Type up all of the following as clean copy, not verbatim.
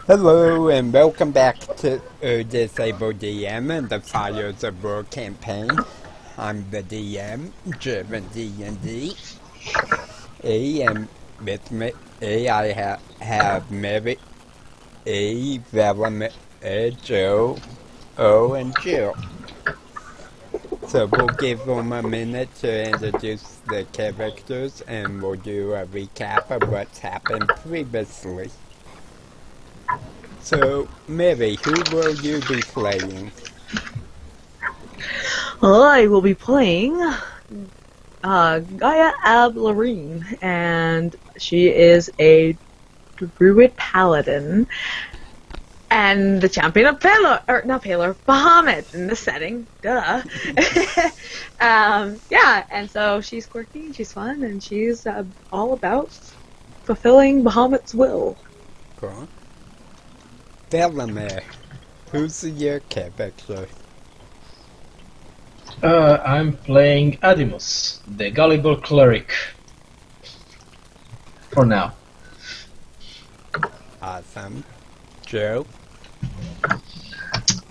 Hello and welcome back to Disabled DM and the Fires of War campaign. I'm the DM, Driven D&D. And with me, I have Mary, Velma, Joe, and Jill. So we'll give them a minute to introduce the characters and we'll do a recap of what's happened previously. So, Mary, who will you be playing? I will be playing Gaia Ablarine, and she is a druid paladin and the champion of Bahamut in this setting. Duh. Yeah, and so she's quirky, she's fun, and she's all about fulfilling Bahamut's will. Cool. Velma, who's your character? I'm playing Adimus, the gullible cleric. For now. Awesome. Joe?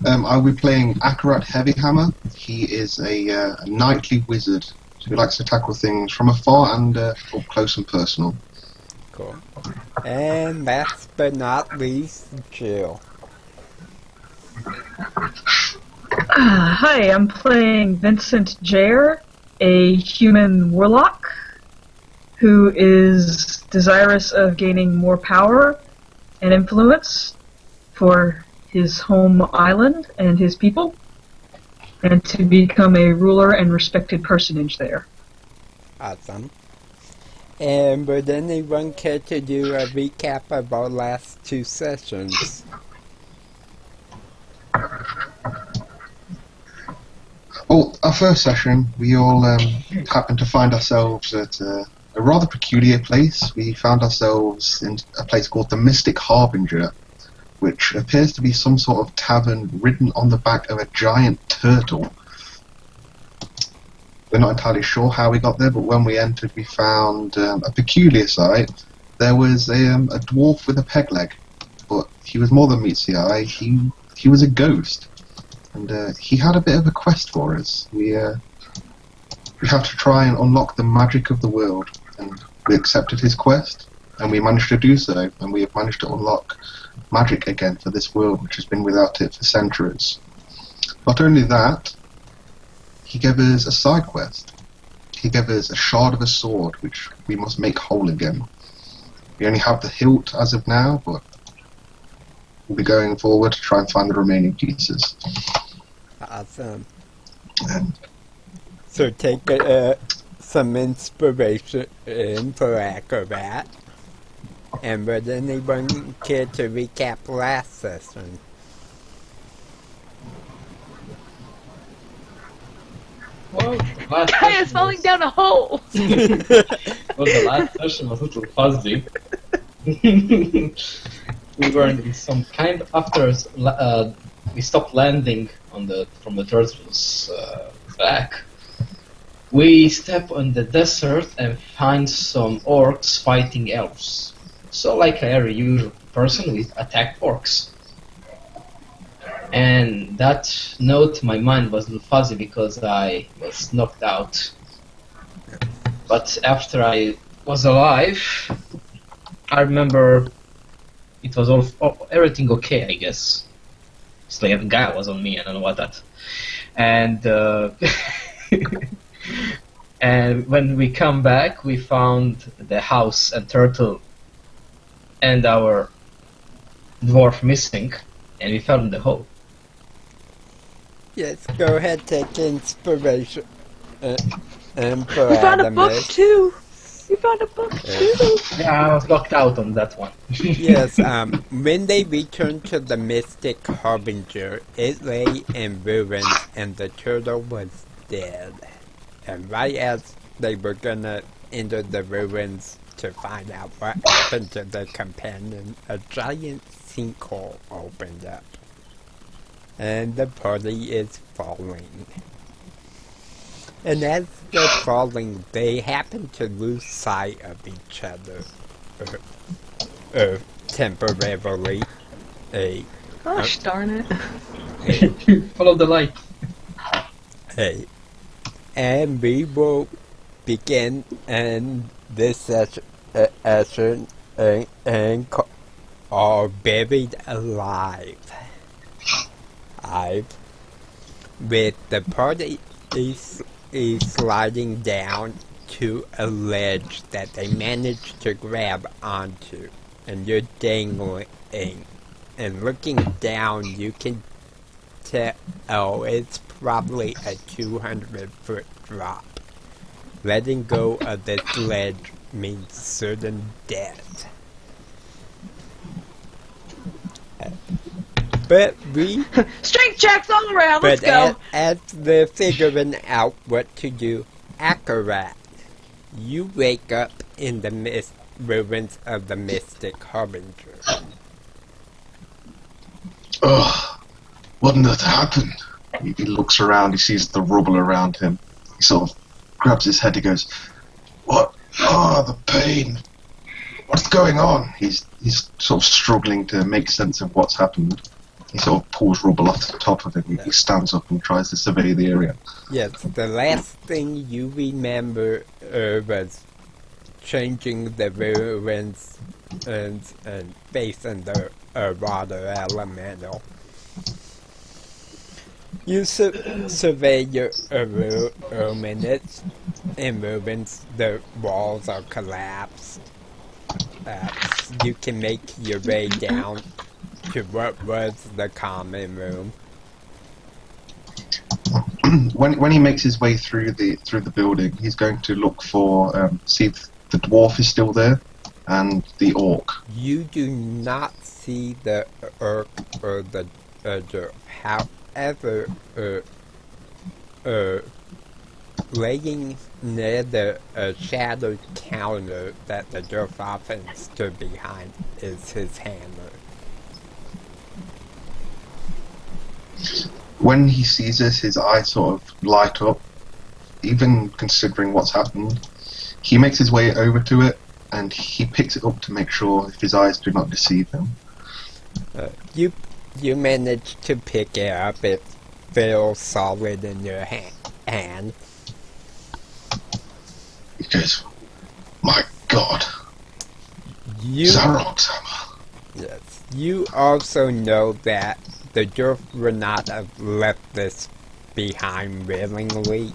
I'll be playing Akarat Heavyhammer. He is a knightly wizard who likes to tackle things from afar and up close and personal. Cool. And last but not least, Jill. Hi, I'm playing Vincent Jair, a human warlock who is desirous of gaining more power and influence for his home island and his people, and to become a ruler and respected personage there. Awesome. And would anyone care to do a recap of our last two sessions? Well, our first session, we all happened to find ourselves at a rather peculiar place. We found ourselves in a place called the Mystic Harbinger, which appears to be some sort of tavern ridden on the back of a giant turtle. We're not entirely sure how we got there, but when we entered we found a peculiar sight. There was a dwarf with a peg leg, but he was more than meets the eye. He was a ghost, and he had a bit of a quest for us. We have to try and unlock the magic of the world, and we accepted his quest, and we managed to do so, and we have managed to unlock magic again for this world, which has been without it for centuries. Not only that, he gave us a side quest. He gave us a shard of a sword, which we must make whole again. We only have the hilt as of now, but we'll be going forward to try and find the remaining pieces. Awesome. And So take some inspiration for Acrobat. And would anyone care to recap last session? Well, last Gaia's falling down a hole! the last session was a little fuzzy. We were in some kind after we stopped landing from the turtle's back. We step on the desert and find some orcs fighting elves. So, like every usual person, we attack orcs. And that note, my mind was a little fuzzy because I was knocked out. But after I was alive, I remember it was everything okay, I guess. It's like a guy was on me, I don't know what that. And and when we come back, we found the house and turtle and our dwarf missing, and we fell in the hole. Yes, go ahead, take inspiration. And for We found a book Adamus. too! We found a book too! Yeah, I was locked out on that one. Yes, when they returned to the Mystic Harbinger, it lay in ruins and the turtle was dead. And right as they were gonna enter the ruins to find out what happened to their companion, a giant sinkhole opened up. And the party is falling. And as they're falling, they happen to lose sight of each other temporarily. Hey, Gosh darn it. Follow the light. hey. And we will begin in this session are buried alive. With the party is sliding down to a ledge that they managed to grab onto, and you're dangling. And looking down, you can tell it's probably a 200-foot drop. Letting go of this ledge means certain death. But we... Strength checks all around. Let's But go. as they're figuring out what to do, Akarat, you wake up in the ruins of the Mystic Harbinger. Ugh, what on earth happened? He looks around, he sees the rubble around him. He sort of grabs his head, he goes, "What? Ah, the pain. What's going on?" He's sort of struggling to make sense of what's happened. He sort of pulls rubble off the top of him. He stands up and tries to survey the area. Yes, the last thing you remember was changing the ruins and facing the water elemental. You survey your ruins. In ruins, the walls are collapsed. You can make your way down to what was the common room. When he makes his way through the building, he's going to look for see if the dwarf is still there and the orc. You do not see the orc or the dwarf. However, laying near the shadowed counter that the dwarf often stood behind is his hammer. When he sees us, his eyes sort of light up. Even considering what's happened, he makes his way over to it and he picks it up to make sure if his eyes do not deceive him. You manage to pick it up. It feels solid in your hand. He goes, "My God, You Zarok's hammer." Yes. You also know that the dwarf would not have left this behind willingly,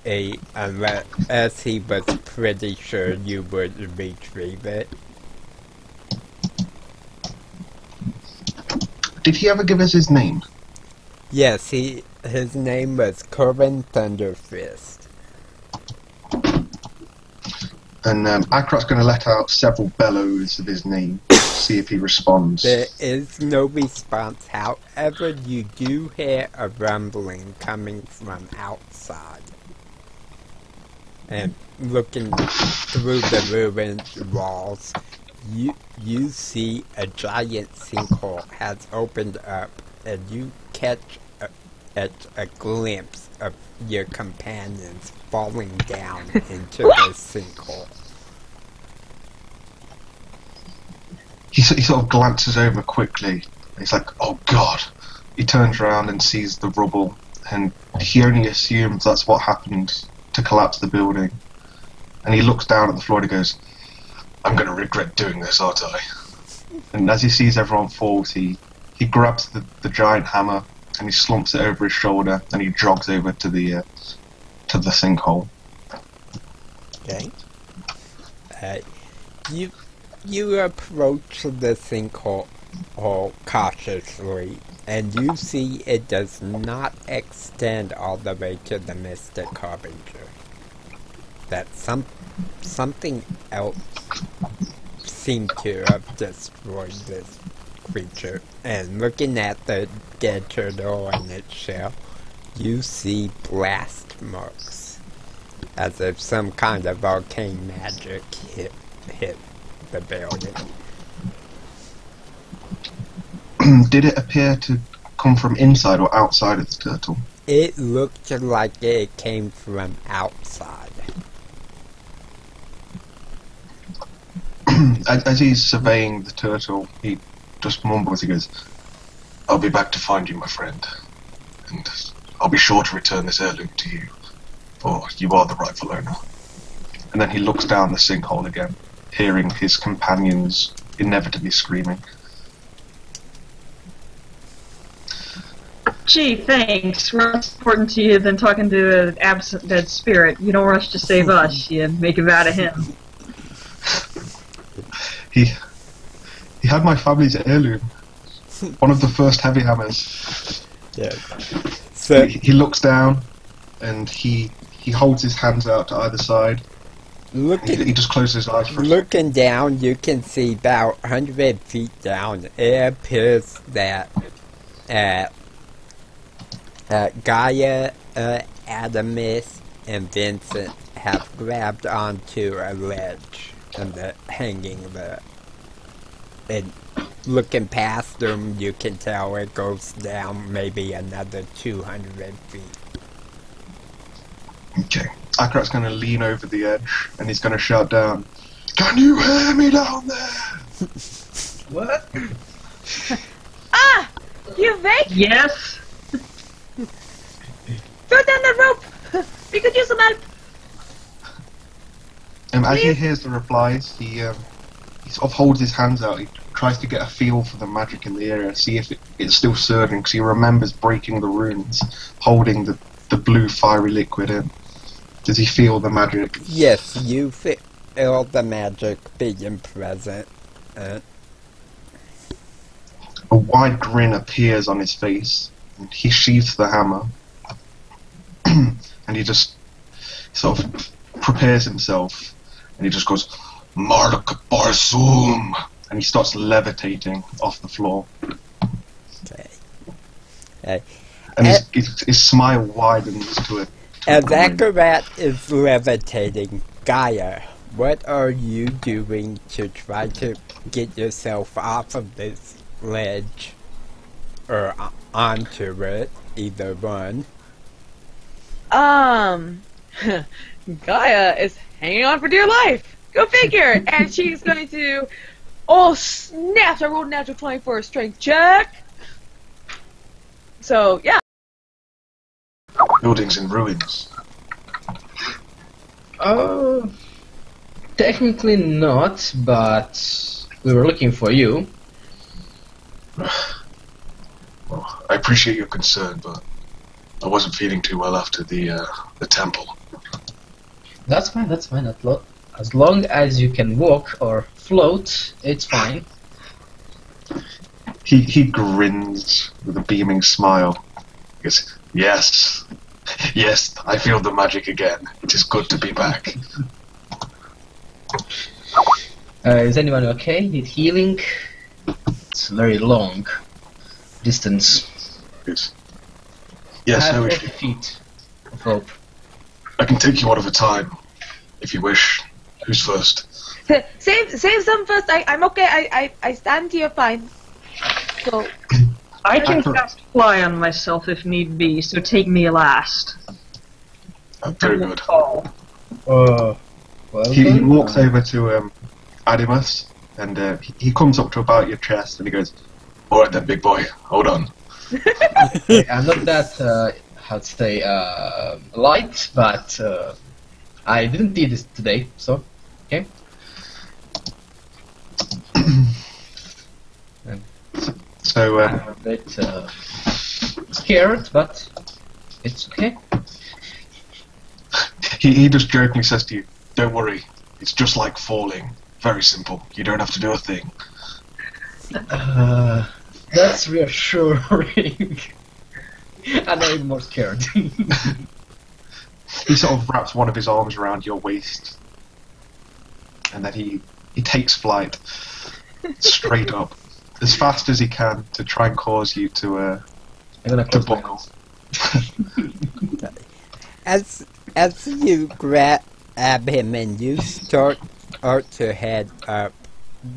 unless he was pretty sure you would retrieve it. Did he ever give us his name? Yes, his name was Corbin Thunderfist. And Akarat's going to let out several bellows of his name to see if he responds. There is no response, however you do hear a rumbling coming from outside. And looking through the ruined walls, you see a giant sinkhole has opened up, and you catch a glimpse of your companions falling down into the sinkhole. He sort of glances over quickly. He's like, "Oh God!" He turns around and sees the rubble, and he only assumes that's what happened to collapse the building. And he looks down at the floor and he goes, "I'm going to regret doing this, aren't I?" And as he sees everyone fall, he grabs the giant hammer and he slumps it over his shoulder and he jogs over to the sinkhole. Okay. You approach the sinkhole cautiously, and you see it does not extend all the way to the Mystic Harbinger. That something else seemed to have destroyed this creature. And looking at the dead turtle in its shell, you see blast marks, as if some kind of arcane magic hit the building. Did it appear to come from inside or outside of the turtle? It looked like it came from outside. As he's surveying the turtle, he just mumbles. He goes, "I'll be back to find you, my friend, and I'll be sure to return this heirloom to you, for you are the rightful owner." And then he looks down the sinkhole again, hearing his companions inevitably screaming. Gee, thanks. We're less important to you than talking to an absent dead spirit. You don't rush to save us. You make a vow to him. He had my family's heirloom, one of the first heavy hammers. Yeah. So He looks down, and he holds his hands out to either side. looking He just closes his eyes for a second. looking down, you can see about 100 feet down. It appears that Gaia, Adamus, and Vincent have grabbed onto a ledge and they're hanging there. And looking past them, you can tell it goes down maybe another 200 feet. Okay. Akarat's going to lean over the edge, and he's going to shout down, "Can you hear me down there?" What? Ah! You awake? Yes? Throw down the rope! We could use some help! As he hears the replies, he sort of holds his hands out. He tries to get a feel for the magic in the area, see if it's still surging, because he remembers breaking the runes, holding the blue fiery liquid in. Does he feel the magic? Yes, you feel the magic being present. A wide grin appears on his face, and he sheathes the hammer, and he just sort of prepares himself, and he just goes, "Mark Barzum," and he starts levitating off the floor. Okay. And his smile widens to a As grin. Akarat is levitating, Gaia, what are you doing to try to get yourself off of this ledge? Or onto it, either one. Gaia is hanging on for dear life. Go figure. And she's going to, oh snaps! I rolled a natural 20 for a strength check. So yeah. Buildings in ruins. Oh, technically not, but we were looking for you. Well, I appreciate your concern, but I wasn't feeling too well after the temple. That's fine. As long as you can walk or float, it's fine. He grins with a beaming smile. He goes, "Yes, yes, I feel the magic again. It is good to be back." Is anyone okay? Need healing? It's a very long distance. Good. Yes, I have no 40 issue. feet of rope. I can take you one at a time, if you wish. Who's first? Save some first. I'm okay. I stand here fine. So I can Akarat. cast fly on myself if need be, so take me last. Very I won't good. fall. Well He done. walks over to Adimus, and he comes up to about your chest, and he goes, "All right then, big boy, hold on." I'm not that, how to say, light, but I didn't need this today, so, okay. So I'm a bit scared, but it's okay. he just jokingly says to you, "Don't worry, it's just like falling. Very simple. You don't have to do a thing." That's reassuring. And I'm more scared. He sort of wraps one of his arms around your waist, and then he takes flight straight up as fast as he can to try and cause you to I'm gonna close my buckle. eyes. As you grab him and you start to head up,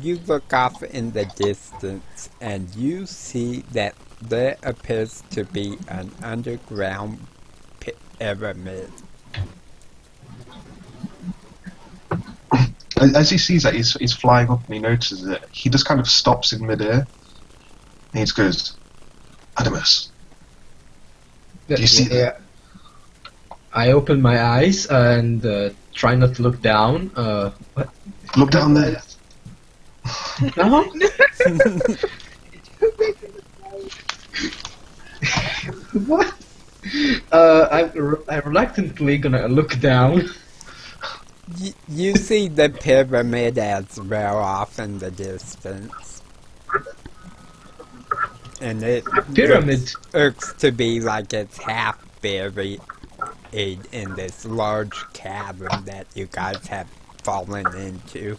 you look off in the distance and you see that there appears to be an underground pyramid. As he sees that, he's flying up and he notices it. He just kind of stops in midair And he just goes, Animus, do you see that? I open my eyes and try not to look down. What? Look down there. No? What? I'm reluctantly gonna look down. You see the pyramid as well off in the distance. And it Pyramid? looks to be like it's half buried in this large cavern that you guys have fallen into.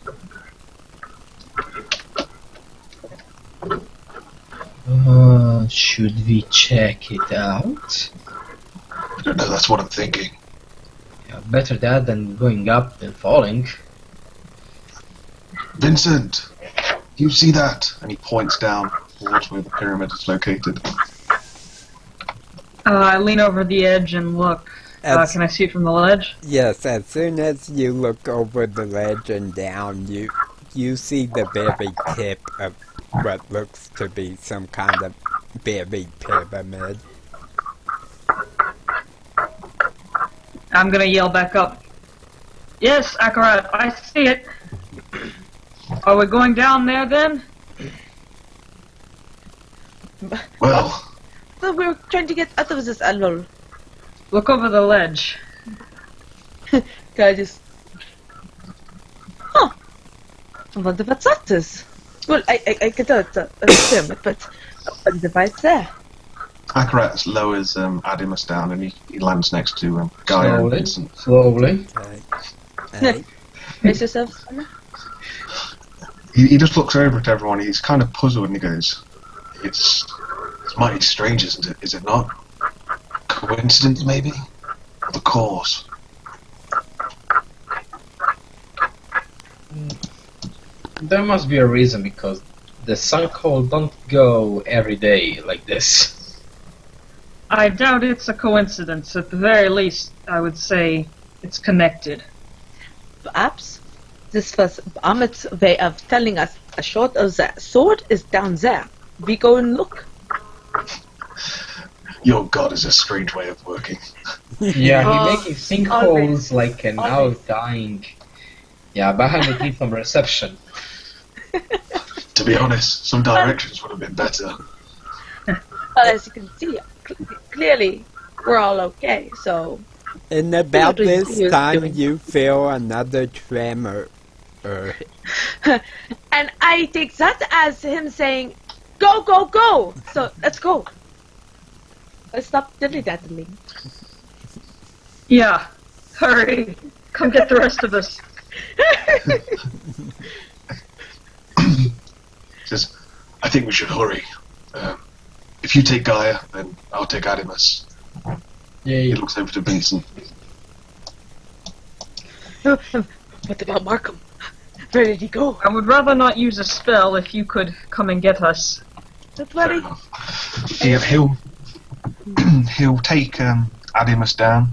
Should we check it out? I don't know, that's what I'm thinking. Yeah, better that than going up and falling. Vincent, you see that? And he points down towards where the pyramid is located. I lean over the edge and look. Can I see it from the ledge? Yes, as soon as you look over the ledge and down, you see the very tip of what looks to be some kind of buried pyramid. I'm gonna yell back up. Yes, Akarat, I see it. Are we going down there then? Well, So we're trying to get out of this alone. Look over the ledge. Guy just... Huh. I wonder what that is. Well, I can tell it's a pyramid, but I wonder why it's there. Akarat lowers Adimus down and he lands next to Gaia and Vincent. Slowly. Okay. Brace yourselves. He just looks over at everyone, he's kind of puzzled and he goes, It's mighty strange, isn't it? Is it not? Coincidence, maybe? The cause. There must be a reason, because the sinkhole don't go every day like this. I doubt it's a coincidence. At the very least, I would say it's connected. Perhaps this was Ahmed's way of telling us a short of the sword is down there. We go and look. Your god is a strange way of working. Yeah, Oh, he making sinkholes like a now dying. Yeah, behind the from reception. To be honest, some directions would have been better. Well, as you can see, clearly we're all okay. So And about What are you this time, doing? you feel another tremor. and I take that as him saying, "Go, go, go!" So let's go. Let's stop dilly-daddling. Yeah. Hurry. Come get the rest of us. Says, I think we should hurry. If you take Gaia, then I'll take Adimus. Yeah, He looks over to Vincent. What about Markham? Where did he go? I would rather not use a spell if you could come and get us. Don't Fair worry. enough. He'll take Adimus down,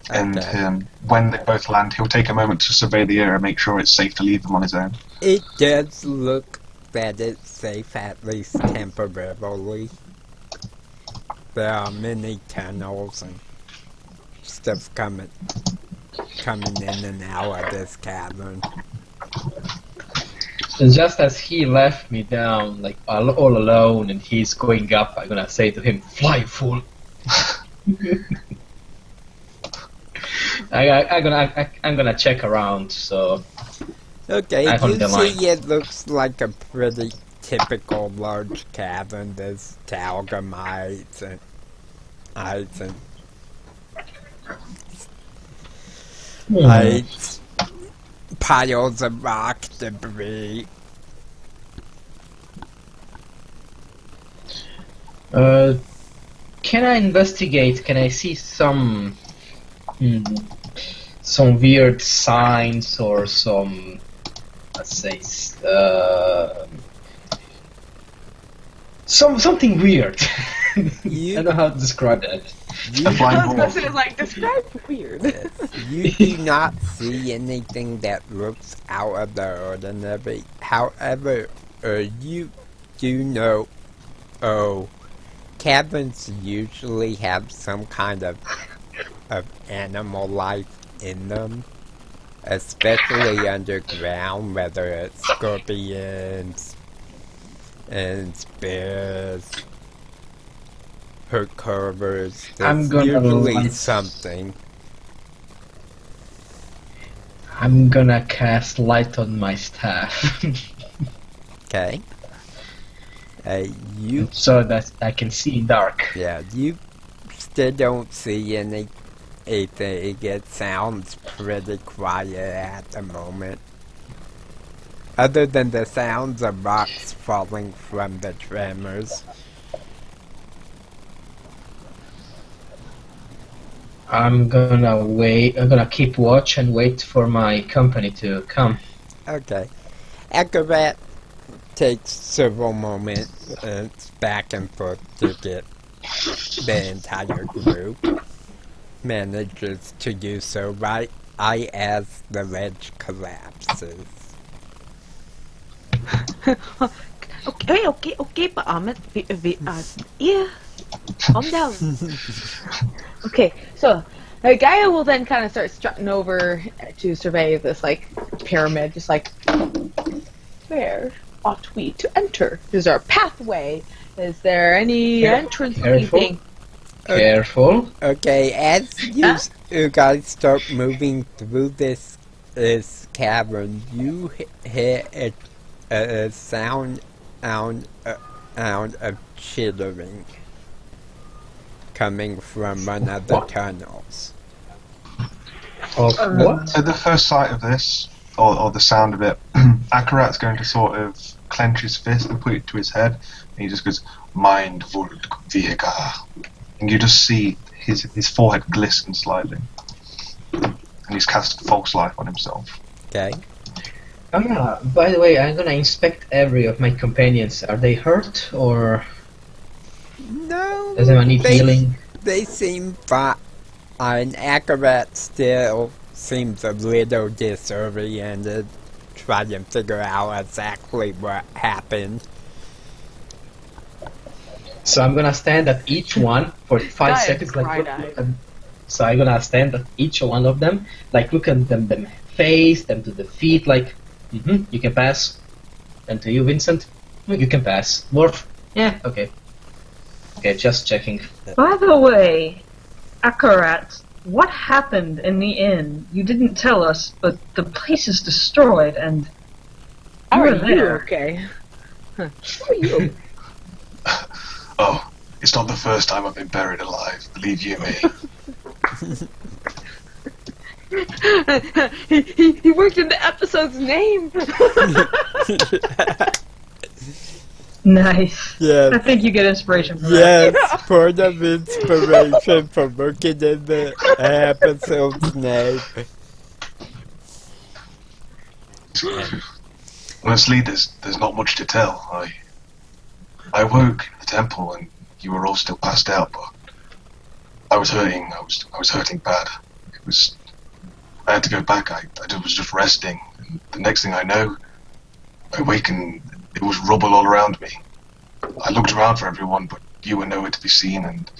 and Okay. when they both land, he'll take a moment to survey the area and make sure it's safe to leave them on his own. It does look that it's safe, at least temporarily. There are many tunnels and stuff coming in and out of this cavern. So just as he left me down, like all alone, and he's going up, I'm gonna say to him, "Fly, fool!" I'm gonna check around. So Okay, I hold you the line. see it looks like a pretty typical large cavern. There's stalagmites and ice and lights, piles of rock debris. Can I investigate? Can I see some weird signs or some, let's say, something weird? I don't know how to describe that. A blind I was gonna dwarf. say, like, describe weird. You do not see anything that looks out of the ordinary. However, you do know Oh, caverns usually have some kind of animal life in them, especially underground, whether it's scorpions and bears, hurt carvers. I'm There's gonna usually light- something. I'm gonna cast light on my staff Okay. You so that I can see dark. Yeah, you still don't see anything. It sounds pretty quiet at the moment. Other than the sounds of rocks falling from the tremors. I'm gonna wait. I'm gonna keep watch and wait for my company to come. Okay. Akarat takes several moments back and forth to get the entire group. Manages to do so right as the ledge collapses. Okay, but yeah, calm down. Okay, so Gaia will then kind of start strutting over to survey this like pyramid, just like, where ought we to enter? Is there a pathway? Is there any entrance? What do you Careful. think? Careful. Okay, as you guys start moving through this cavern, you hear a sound of chittering coming from one of the What? tunnels. Of what? At the first sight of this, or the sound of it, Akarat's going to sort of clench his fist and put it to his head, and he just goes, Mind Vult Viega. And you just see his forehead glisten slightly. And he's cast false life on himself. Okay. By the way, I'm gonna inspect every of my companions. Are they hurt or No. does anyone need healing? They seem fine. Akarat still seems a little disoriented, trying to figure out exactly what happened. So I'm gonna stand at each one for 5 Gaia seconds. Like, cried look out. at, so I'm gonna stand at each one of them, like look at them face, them to the feet, like, you can pass. And to you, Vincent, you can pass. Morph, yeah, okay. Okay, just checking. By the way, Akarat, what happened in the inn? You didn't tell us, but the place is destroyed and How you are were you there. okay? How are you? Oh, it's not the first time I've been buried alive, believe you me. he worked in the episode's name. Nice. I Yes. think you get inspiration from that. Yes, part of inspiration for working in the episode's name. Honestly, there's not much to tell. I woke in the temple and you were all still passed out, but I was hurting. I was hurting bad. I had to go back. I was just resting. And the next thing I know, I wake and it was rubble all around me. I looked around for everyone, but you were nowhere to be seen, and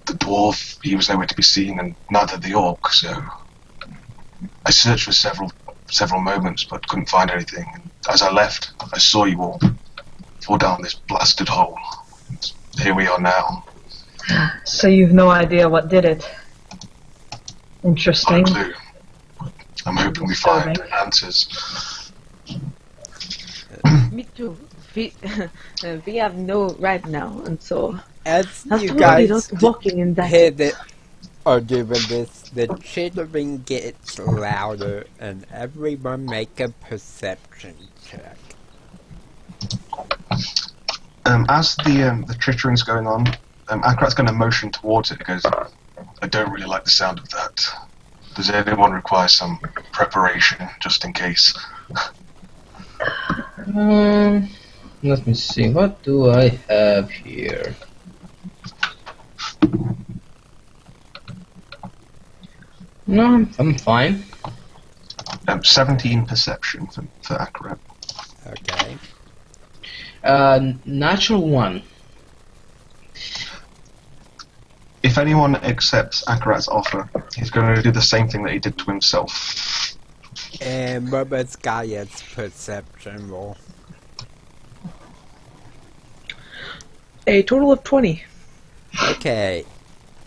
the dwarf, he was nowhere to be seen, and neither the orc. So I searched for several moments, but couldn't find anything. And as I left, I saw you all fall down this blasted hole. And here we are now. So you've no idea what did it. Not a Interesting. clue. I'm hoping we find Disturbing. answers. Me too. We have no right now, and so As that's you why we guys don't walking in that. hear that are doing this, the chittering gets louder, and everyone make a perception check. As the trittering's going on, Akarat's going to motion towards it. He goes, I don't really like the sound of that. Does anyone require some preparation, just in case? Let me see, what do I have here? No, I'm fine. 17 perception for Akarat. Okay. Natural one. if anyone accepts Akarat's offer, he's going to do the same thing that he did to himself. And what was Gaia's perception roll? A total of 20. Okay.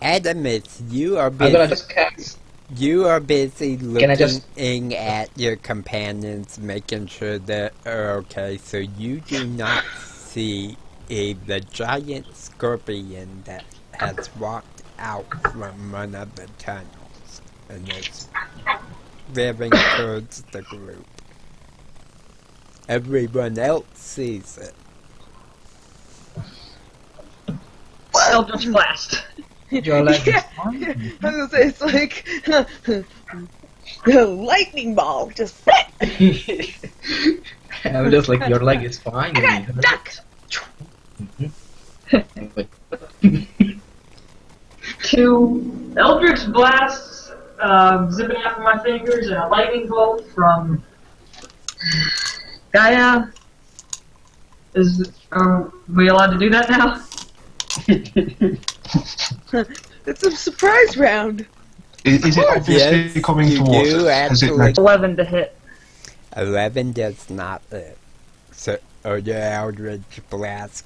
Adamus, you are I'm gonna busy. just cast. You are busy Can I just- looking at your companions, making sure that are okay, so you do not see the giant scorpion that has walked out from one of the tunnels and is veering towards the group. Everyone else sees it. Eldritch Blast. Your leg is Yeah. fine. I was gonna say, it's like a lightning ball, just I'm just like, your leg is fine. And you heard duck. it. Anyway. 2 Eldritch Blasts, zipping out from my fingers, and a lightning bolt from Gaia. Are we allowed to do that now? It's a surprise round. Is it obviously Yes, coming you towards do, us? Has it absolutely. 11 to hit. 11 does not hit. So, your Eldritch Blast,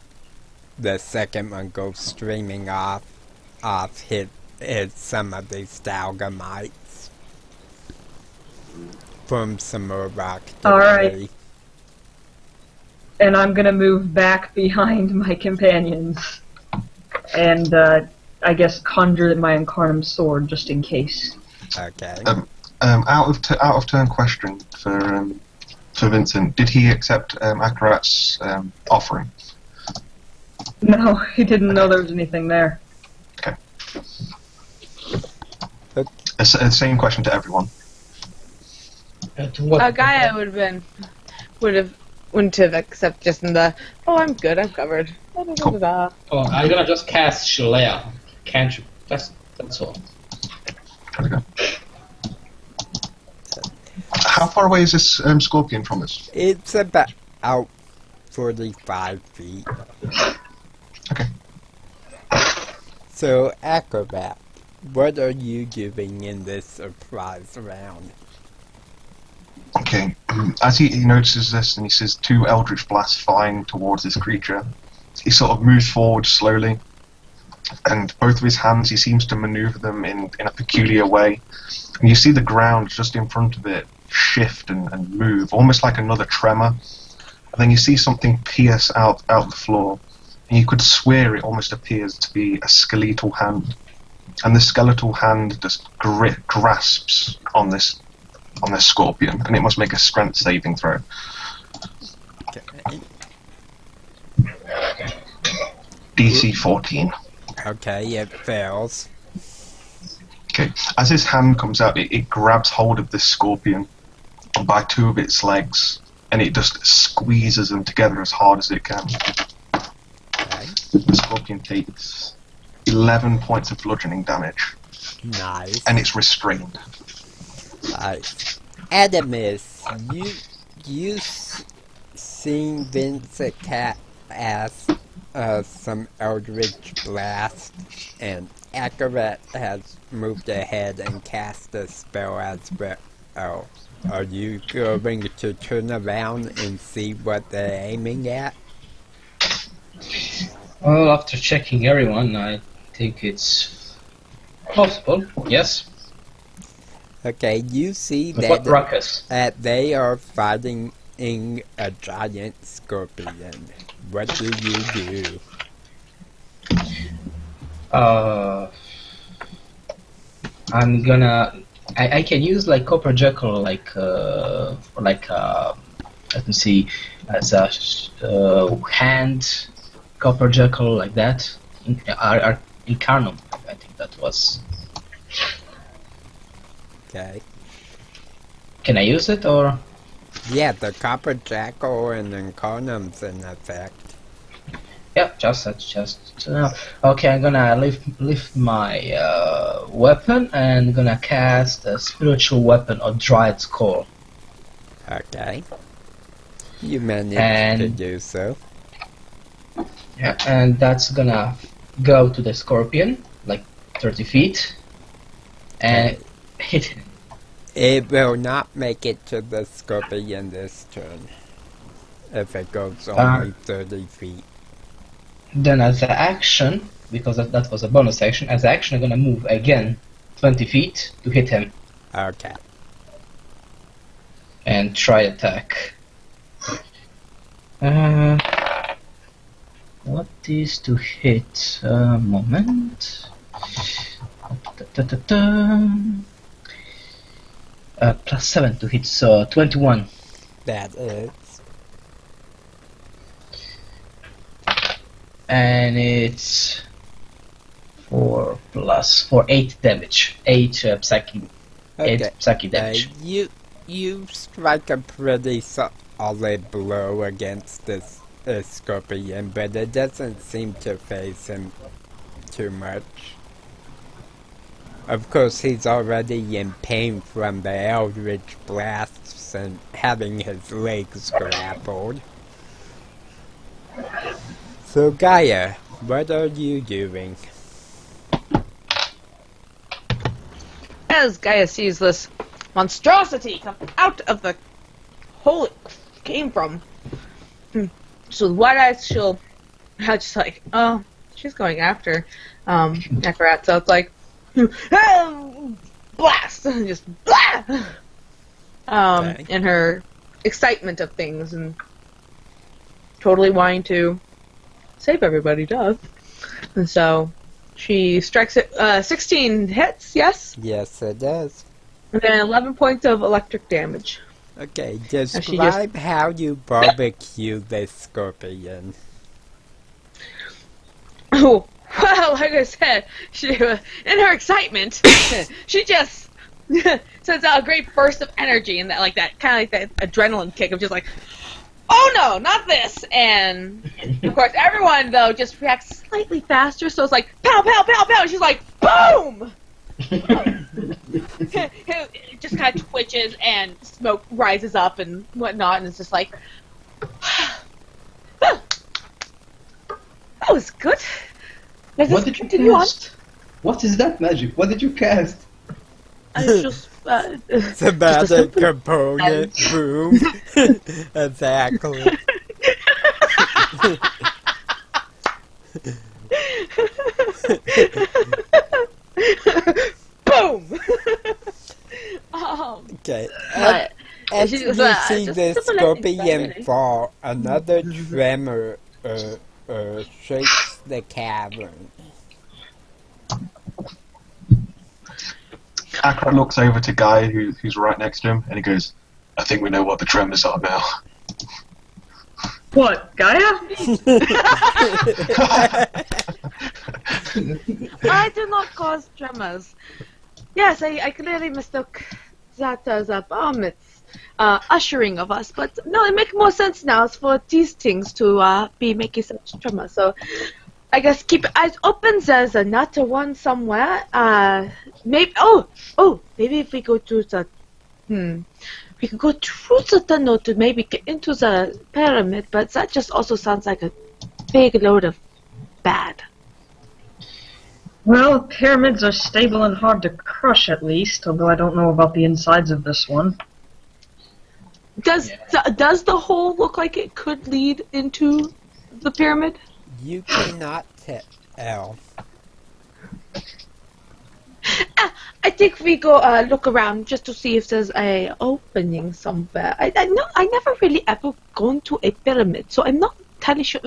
the second one goes streaming off hit some of these stalagmites from some more rock debris. Alright. And I'm gonna move back behind my companions. And, I guess conjure my Incarnum sword just in case. Okay. out of turn question for Vincent? Did he accept Akarat's offering? No, he didn't know there was anything there. Same question to everyone. To what? Gaia wouldn't have accepted just in the, oh, I'm good, I'm covered. Da-da-da-da-da. Oh, I'm gonna just cast Shaleia. Can't you? That's all. There we go. How far away is this scorpion from us? It's about 45 feet. Okay. So, Acrobat, what are you doing in this surprise round? Okay. As he notices this and he sees 2 Eldritch Blasts flying towards this creature, he sort of moves forward slowly, and both of his hands he seems to maneuver them in a peculiar way. And you see the ground just in front of it shift and move, almost like another tremor. And then you see something pierce out the floor, and you could swear it almost appears to be a skeletal hand. And the skeletal hand just grasps on this scorpion, and it must make a strength saving throw. Okay. DC 14. Okay, it fails. Okay. As his hand comes out, it grabs hold of this scorpion by 2 of its legs, and it just squeezes them together as hard as it can. Okay. The scorpion takes 11 points of bludgeoning damage, Nice. and it's restrained. Adamus, you seen Vincent cast some Eldritch Blast, and Akarat has moved ahead and cast a spell as well. Oh, are you going to turn around and see what they're aiming at? Well, after checking everyone, I think it's possible. Yes. Okay, you see But what that ruckus? they are fighting in a giant scorpion. What do you do? I'm gonna. I can use like Copper Jekyll, let me see, as a hand, Copper Jekyll like that. Incarnum, I think that was. Okay. Can I use it or? Yeah, the Copper Jackal and Incarnum's in effect. Yeah, just okay. I'm gonna lift my weapon and gonna cast a spiritual weapon of Dryad's Call. Okay. You managed to And- do so. Yeah, and that's gonna go to the scorpion, like 30 feet and hit him. It will not make it to the scorpion this turn. If it goes only 30 feet. Then as an action, because that was a bonus action, as an action I'm gonna move again 20 feet to hit him Okay. and try attack. What is to hit? Moment. Plus 7 to hit, so 21. That is. And it's 4 plus 4, 8 damage. 8 psychic damage. You strike a pretty solid blow against this scorpion, but it doesn't seem to phase him too much. Of course, he's already in pain from the Eldritch blasts and having his legs grappled. So, Gaia, what are you doing? As Gaia sees this monstrosity come out of the hole it came from, so with wide eyes, she'll just like, oh, she's going after Nekarat, so it's like, blast, just blah, Okay. in her excitement of things and totally wanting to save everybody, does. And so she strikes it. 16 hits, yes, Yes, it does. and then 11 points of electric damage. Okay, she just- describe how you barbecue this scorpion. Oh, well, like I said, she, in her excitement, she just sends out a great burst of energy and that kind of like that adrenaline kick of just like, oh no, not this! And of course, everyone though just reacts slightly faster, so it's like pow, pow, pow, pow. And she's like, boom! It just kind of twitches and smoke rises up and whatnot, and it's just like, that was good. Let's What just did you continue on. cast? What is that magic? What did you cast? I just, It's a magic component. Boom. Exactly. boom. Okay. But As she you was, see just the something scorpion exciting. fall, another tremor shakes the cavern. Akra looks over to Guy, who's right next to him, and he goes, I think we know what the tremors are now. What, Gaia? I do not cause tremors. Yes, I clearly mistook that as a Bahamut's ushering of us, but no, it makes more sense now for these things to be making such tremors. So I guess keep eyes open. There's another one somewhere. Maybe. Maybe if we go to the. We could go through the tunnel to maybe get into the pyramid, but that just also sounds like a big load of bad. Well, pyramids are stable and hard to crush, at least, although I don't know about the insides of this one. Does the hole look like it could lead into the pyramid? You cannot tell. I think we go look around just to see if there's a opening somewhere. I never really ever gone to a pyramid, so I'm not entirely sure.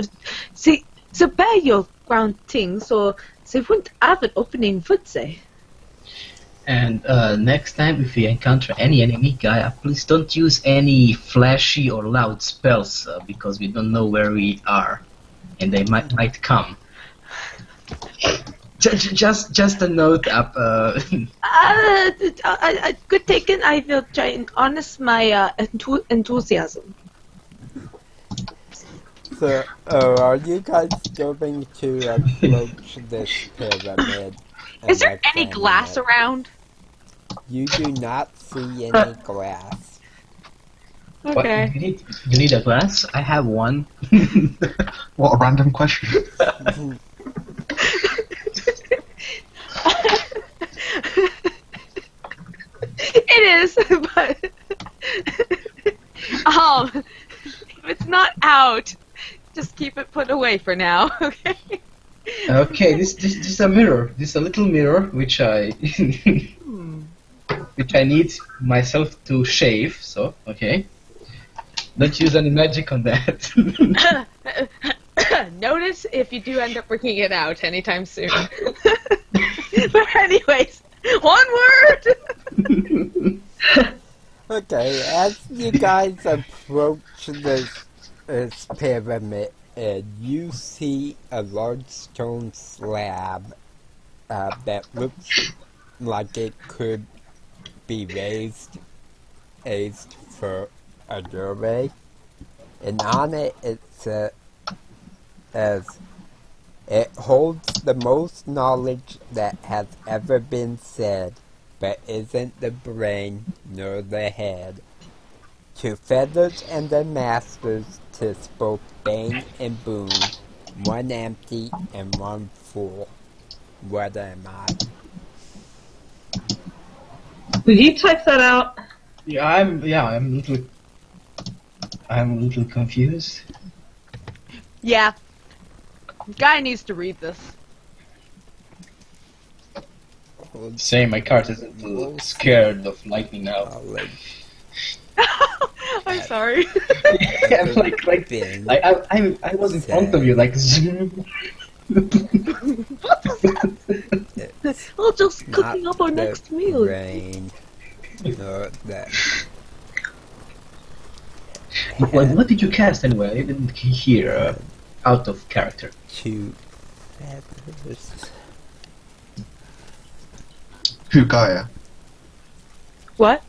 See, it's a burial ground thing, so they wouldn't have an opening, would they? And next time, if you encounter any enemy, Gaia, please don't use any flashy or loud spells because we don't know where we are, and they might come. Just a note up. Good taken. I will try and harness my enthusiasm. So, are you guys going to approach this pyramid? Is there any glass around? around? You do not see any glass. What, Okay. you need a glass? I have one. What a random question. put away for now. Okay. Okay, this is a mirror. This is a little mirror which I which I need myself to shave. So okay, don't use any magic on that. Notice if you do end up bringing it out anytime soon. But anyways, onward. Okay, as you guys approach this pyramid, you see a large stone slab that looks like it could be raised for a doorway, and on it says, "It holds the most knowledge that has ever been said, but isn't the brain nor the head. To feathers and their masters, 'tis both bane and boon, one empty and one full. What am I?" Did you type that out? I'm a little confused. Yeah. Guy needs to read this. Same, my card is a little scared of lightning now. Knowledge I'm sorry. I'm like been I was in front of you, like zoom. We're just not cooking up our the next meal. brain nor the What did you cast anyway? I didn't hear out of character. two feathers. Who, Gaia? What?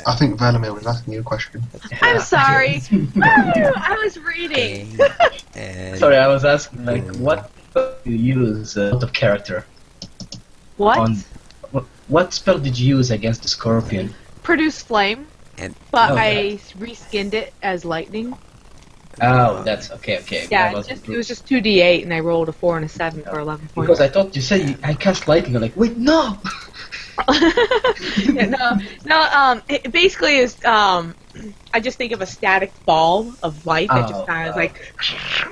I think Velimir was asking you a question. I'm sorry. I was reading. Bane and Sorry, I was asking like what spell do you use out of character? What? On what spell did you use against the scorpion? Produce flame, and but Oh, I reskinned it as lightning. Oh, that's okay. Yeah, That it was just 2d8, and I rolled a 4 and a 7 for 11 points. because I thought you said I cast lightning. I'm like, wait, no. Yeah, no. It basically is. I just think of a static ball of light that just kind of like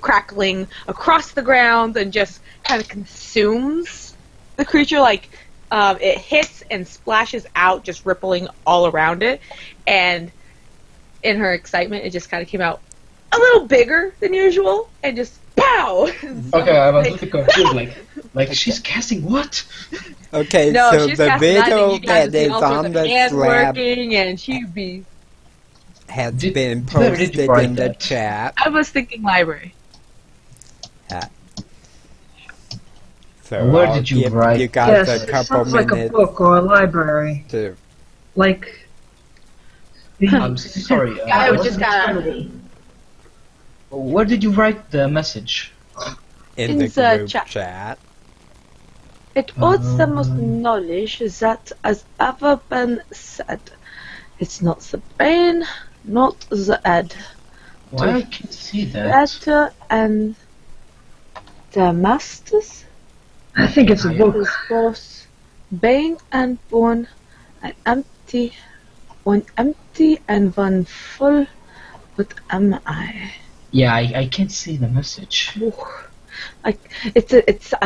crackling across the ground and just kind of consumes the creature. Like it hits and splashes out, just rippling all around it. And in her excitement, it just kind of came out a little bigger than usual and just pow. Okay, I was a little confused. Like she's casting what? okay, No, so she's the casting lightning. video You guys that see is all sorts on of the hands slab working, and she'd be. has Did- been where did you posted write in the that? chat. I was thinking library. So Where I'll did you give write- you guys Yes, a it couple sounds like a minutes book or a library. to Like. The, I'm sorry. I would what- just kinda. Where did you write the message? in In the the group chat. chat. It holds the most knowledge that has ever been said. It's not the brain, not the head. Why I can't see that? Better and the masters I think it's a I- book. is both bane and bone, and empty, one empty and one full. What am I? Yeah, I can't see the message. I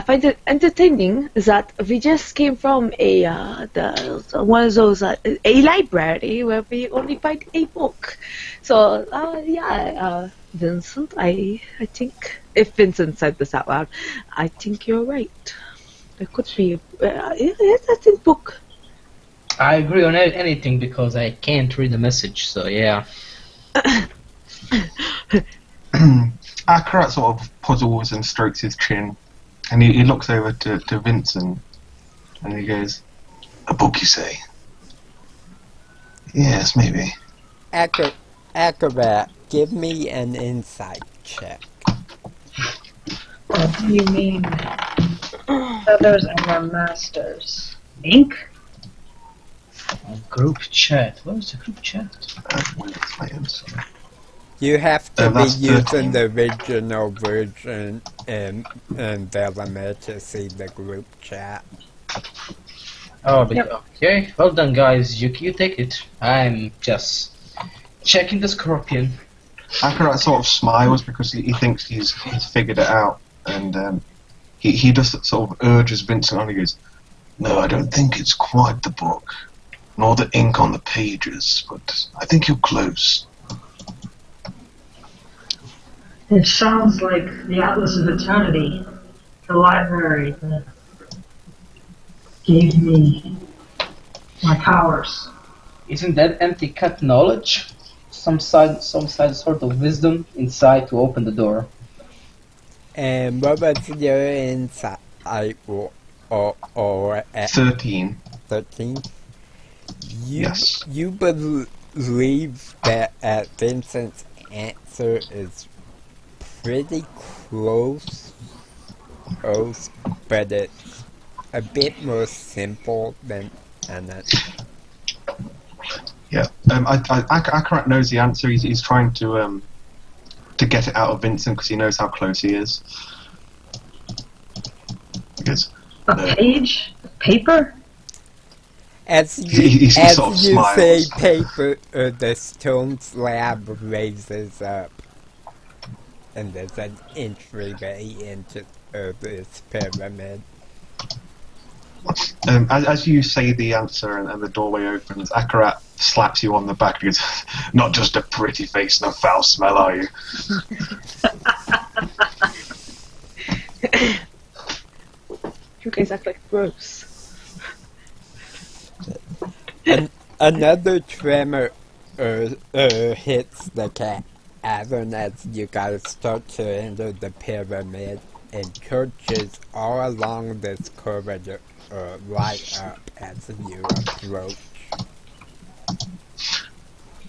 find it entertaining that we just came from one of those a library where we only find a book. So Vincent, I think if Vincent said this out loud, I think you're right. It could be I think book. I agree on anything because I can't read the message. So yeah. Akarat sort of puzzles and strokes his chin, and he looks over to Vincent, and he goes, "A book, you say? Yes, maybe." Acrobat, give me an insight check. What do you mean? Feathers and their masters. Ink? Group chat. What is the group chat? Where's my answer? You have to be that's using 13. the original version in Velimir to see the group chat. Oh, but okay. Well done, guys. You take it. I'm just checking the scorpion. Akarat sort of smiles because he thinks he's figured it out, and he just sort of urges Vincent on. He goes, "No, I don't think it's quite the book, nor the ink on the pages, but I think you're close." It sounds like the Atlas of Eternity, the library that gave me my powers. Isn't that empty cut knowledge? Some sort of wisdom inside to open the door. And what was your insight or 13. 13? Yes. You believe that Vincent's answer is pretty close, but it's a bit more simple than Annette. Yeah. Akarat knows the answer. He's trying to get it out of Vincent because he knows how close he is. He goes, A "No." page? Paper? As He you sort of say smiles. paper, the stone slab raises up, and there's an entryway into this pyramid. As you say the answer and the doorway opens, Akarat slaps you on the back and goes, "Not just a pretty face and a foul smell, are you?" You guys act like gross. Another tremor hits the cavern as you guys start to enter the pyramid, and churches all along this corridor light up as you approach.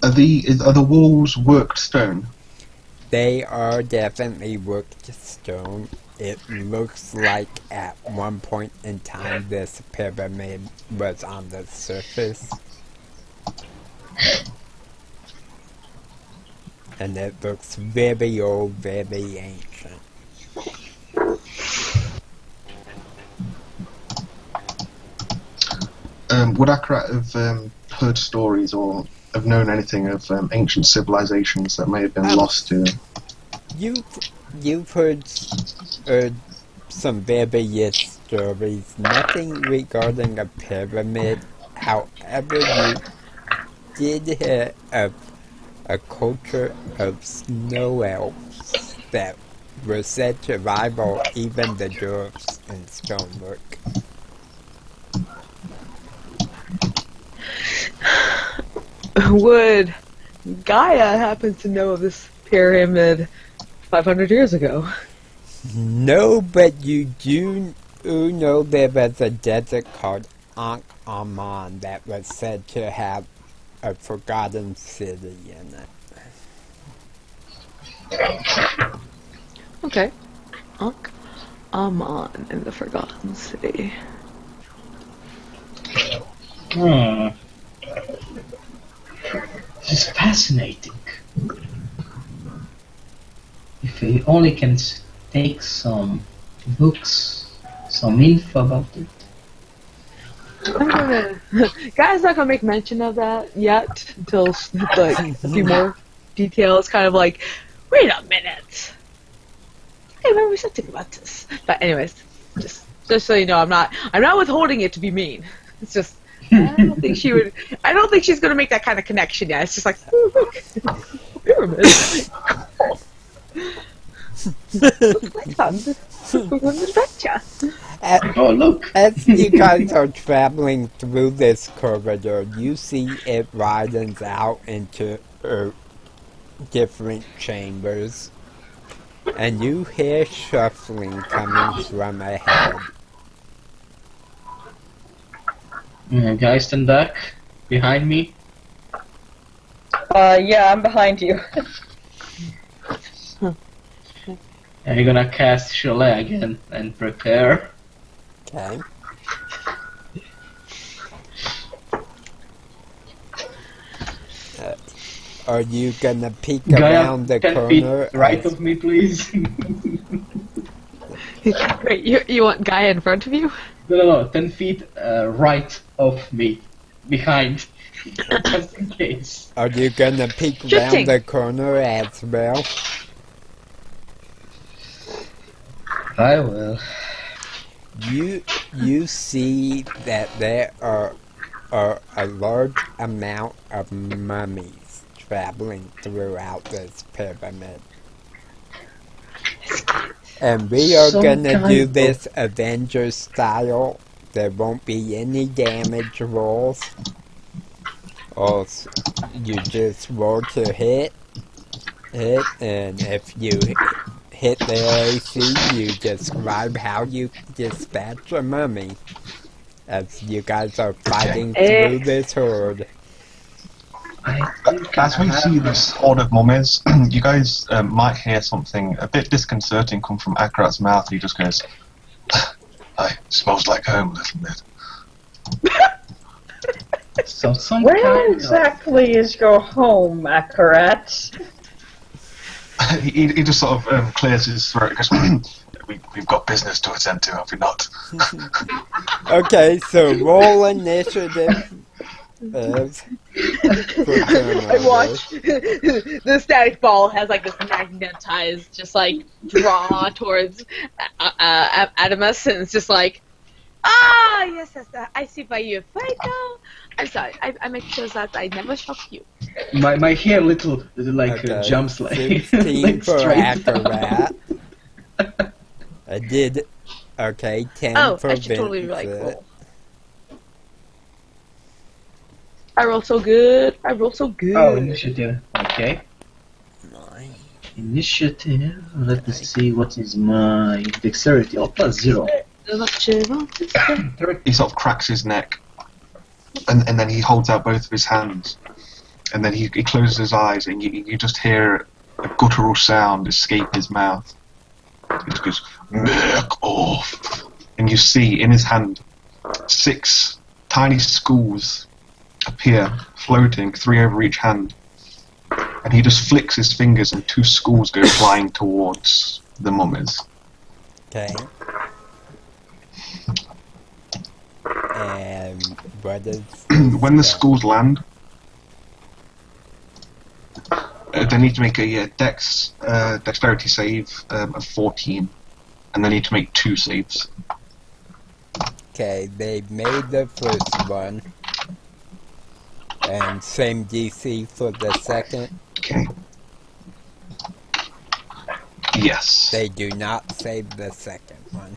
Are the walls worked stone? They are definitely worked stone. It looks like at one point in time this pyramid was on the surface. And it looks very old, very ancient. Would Akarat have heard stories or have known anything of ancient civilizations that may have been lost to him? You've heard some various stories, nothing regarding a pyramid. However, you did hear of a culture of snow elves that were said to rival even the dwarves in stonework. Would Gaia happen to know of this pyramid 500 years ago? No, but you do know there was a desert called Ankh-Aman that was said to have a forgotten city in it. Okay. Ankh-Aman in the Forgotten City. This is fascinating. If we only can take some books, some info about it. Guy's not gonna make mention of that yet until like a few more details. Kind of like, wait a minute. Hey, remember we should think about this. But anyways, just so you know, I'm not withholding it to be mean. It's just I don't think she's gonna make that kind of connection yet. It's just like, ooh, look, pyramid. Looks like fun. We're going on an adventure. Oh, look! As you guys are traveling through this corridor, you see it widens out into different chambers, and you hear shuffling coming from ahead. Guys, stand back. Behind me. Yeah, I'm behind you. And you're gonna cast Chalet again and prepare. Okay. Are you gonna peek around the 10 corner? feet right of me, please. Wait, you want Gaia in front of you? No, 10 feet right of me. Behind. Just in case. Are you gonna peek Drifting. round the corner as well? I will. You see that there are a large amount of mummies traveling throughout this pyramid. And we are Some gonna kind do of- this Avengers style. There won't be any damage rolls. Or you just roll to hit, and if you hit their AC, you describe how you dispatch a mummy. As you guys are fighting through this horde. I think As we I see have- this horde of mummies, you guys might hear something a bit disconcerting come from Akarat's mouth. He just goes, "I smells like home, little bit." So some Where kind of... exactly is your home, Akarat? he just sort of clears his throat and goes, we've got business to attend to, have we not? Okay, so roll initiative. I watch the static ball has like this magnetized, just like draw towards Adamus, and it's just like, yes, I see why you fight now. I'm sorry, I make sure that I never shock you. My hair little like Okay, jumps like, 16 like for straight down. Akarat. I did. Okay, 10 Oh, for I should totally like Vincent. roll. I roll so good. I roll so good. Oh, initiative. Okay. Initiative. Let us see what is my dexterity. Oh, +0. He sort of cracks his neck, and then he holds out both of his hands, and then he closes his eyes, and you just hear a guttural sound escape his mouth. He just goes, "Back off!" And you see in his hand 6 tiny schools appear, floating, 3 over each hand. And he just flicks his fingers, and 2 schools go flying towards the mummies. Okay. And what is... When the schools land, they need to make a dexterity save of 14, and they need to make 2 saves. Okay, they made the first one. And same DC for the second. Okay. Yes. They do not save the second one.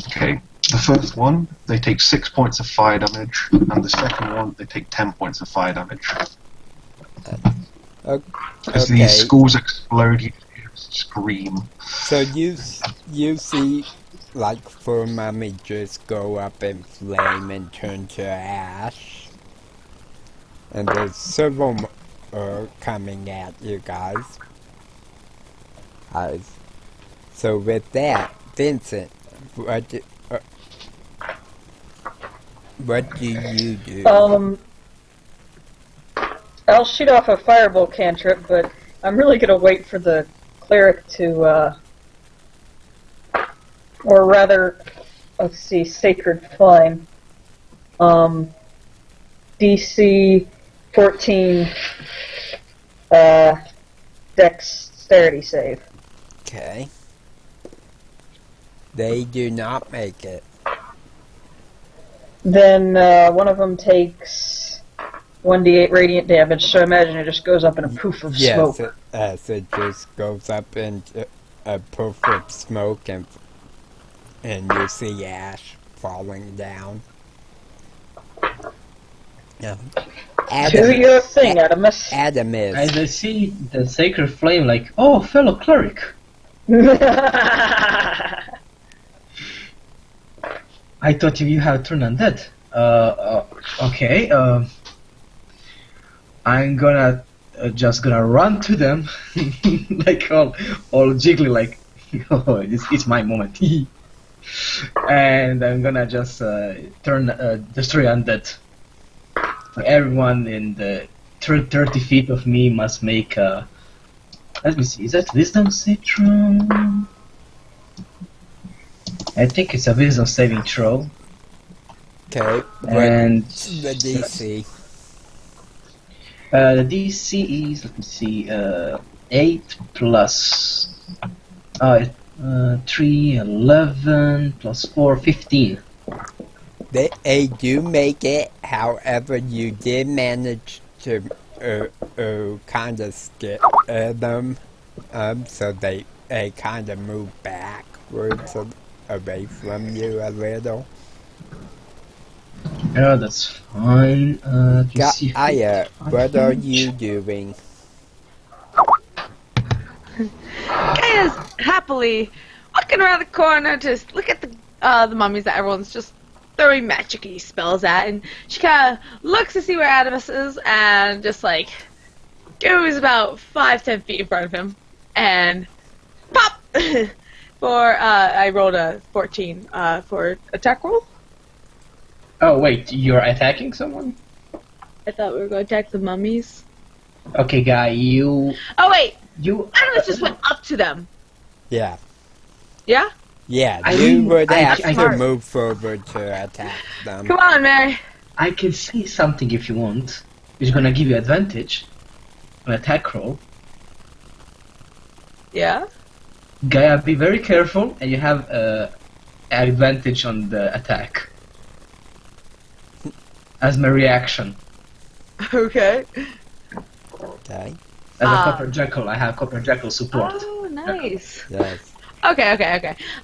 Okay. The first one, they take 6 points of fire damage, and the second one, they take 10 points of fire damage. As Okay, these schools explode, you hear a scream. so you see like 4 mummy just go up in flame and turn to ash. And there's several coming at you guys. So with that, Vincent, what do you do? I'll shoot off a firebolt cantrip, but I'm really gonna wait for the cleric to, or rather, let's see, Sacred Flame. DC 14, dexterity save. Okay. They do not make it. Then one of them takes 1d8 radiant damage, so I imagine it just goes up in a poof of Yes, smoke. it just goes up into a puff of smoke, and you see ash falling down. No. Do your thing, Adamus. Adam is. As I see the sacred flame, like, oh, fellow cleric. I thought you had turned undead. Okay. I'm gonna just gonna run to them, like all jiggly, like, oh, it's my moment. And I'm gonna just destroy undead. Everyone in the 30 feet of me must make a... Let me see, is that wisdom save throw? I think it's a wisdom saving throw. Okay, And what's the DC? The DC is, let me see, 8 plus 3, 11 plus 4, 15. They do make it, however, you did manage to kind of scare them, so they kind of move backwards away from you a little. Yeah, that's fine. Gaia, what are you doing? Gaia's happily walking around the corner to look at the mummies that everyone's just throwing magic-y spells at, and she kind of looks to see where Adamus is, and just like goes about 5-10 feet in front of him, and pop! I rolled a 14 for attack roll. Oh wait, you're attacking someone? I thought we were going to attack the mummies. Okay, guy, you. Oh wait, You. Adamus just went up to them. Yeah. Yeah? Yeah, I you mean, would have I- to move forward to attack them. Come on, Mary. I can say something if you want. It's gonna give you advantage. An attack roll. Yeah? Gaia, be very careful, and you have advantage on the attack. As my reaction. Okay. Okay. As a Copper Jackal, I have Copper Jackal support. Oh, nice. Yes. Okay.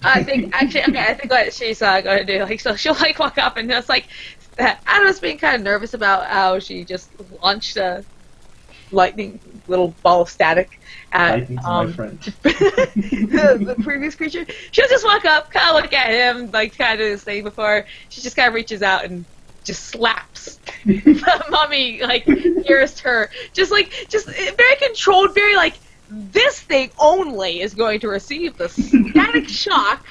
I think what she's gonna do, like, so she'll like walk up and just like, Adamus being kind of nervous about how she just launched a lightning little ball of static at Lightning's my friend. the previous creature. She'll just walk up, kind of look at him, like kind of say before she just kind of reaches out and just slaps the mummy like nearest her, just very controlled, very like, this thing only is going to receive the static shock,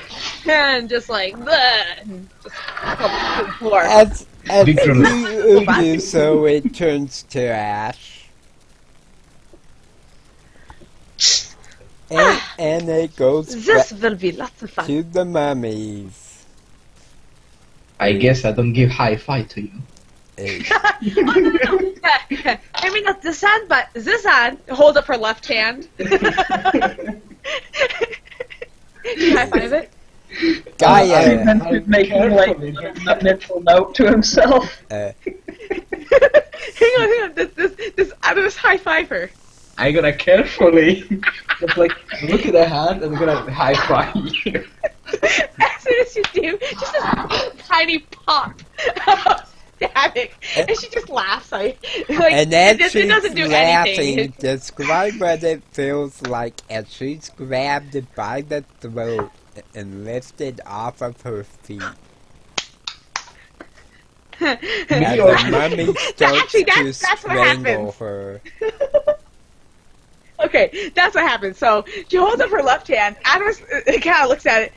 and just like, bleh, and just come to the floor. As Literally. you do so, it turns to ash. And it goes This back will be lots of fun. to the mummies. I guess I don't give high five to you. Eh, Oh, no. I mean, not this hand, but this hand. Hold up her left hand. You high five it? Gaia, Vincent making like a mental note to himself. Hang on. This Adamus high five her. I'm gonna carefully just like look at the hand and I'm gonna high five you. As soon as you do, just this tiny pop of static, and she just laughs. Like and then it she's doesn't do laughing. anything. Describe what it feels like as she's grabbed it by the throat and lifted off of her feet. As the mummy starts Actually, to that's what strangle happens. her. Okay, that's what happens. So she holds up her left hand. Adamus kind of looks at it,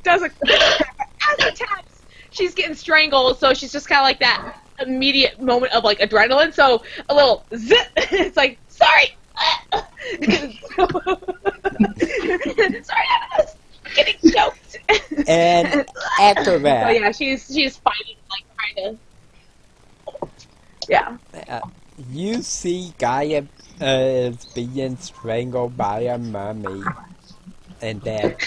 does a as it taps, she's getting strangled. So she's just kind of like that immediate moment of like adrenaline. So a little zip. It's like, sorry. Sorry, Adamus. Getting choked. And after So that, yeah, she's fighting, like trying to. Yeah. you see Gaia is being strangled by a mummy, and that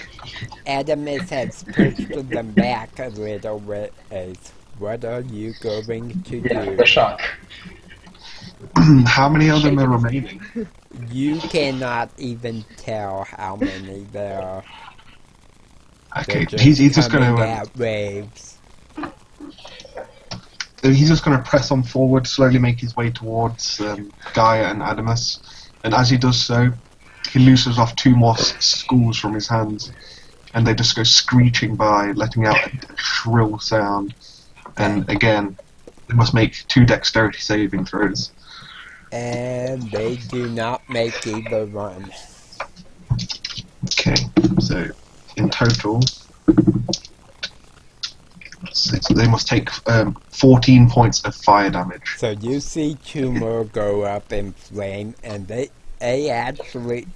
Adamus has pushed them back a little bit. What are you going to Yeah, do? the shock. How many of them are remaining? You cannot even tell how many there are. Okay, They're he's just coming gonna out waves. he's just gonna press on forward, slowly make his way towards Gaia and Adamus, and as he does so, he looses off two more schools from his hands, and they just go screeching by, letting out a shrill sound. And again, they must make 2 dexterity saving throws. And they do not make either one. Okay, so in total, so they must take 14 points of fire damage. So you see 2 more go up in flame, and they actually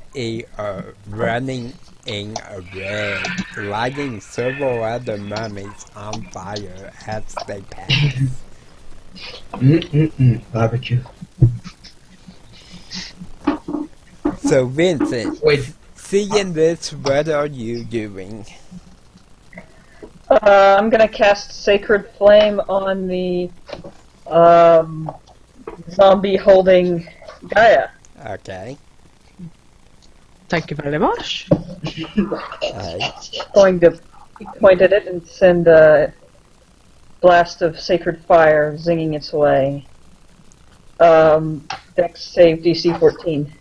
are running in a ray, lighting several other mummies on fire as they pass. Barbecue. So Vincent, Wait, seeing this, what are you doing? I'm gonna cast Sacred Flame on the zombie holding Gaia. Okay. Thank you very much. Going to point at it and send a blast of sacred fire zinging its way. Dex save DC 14.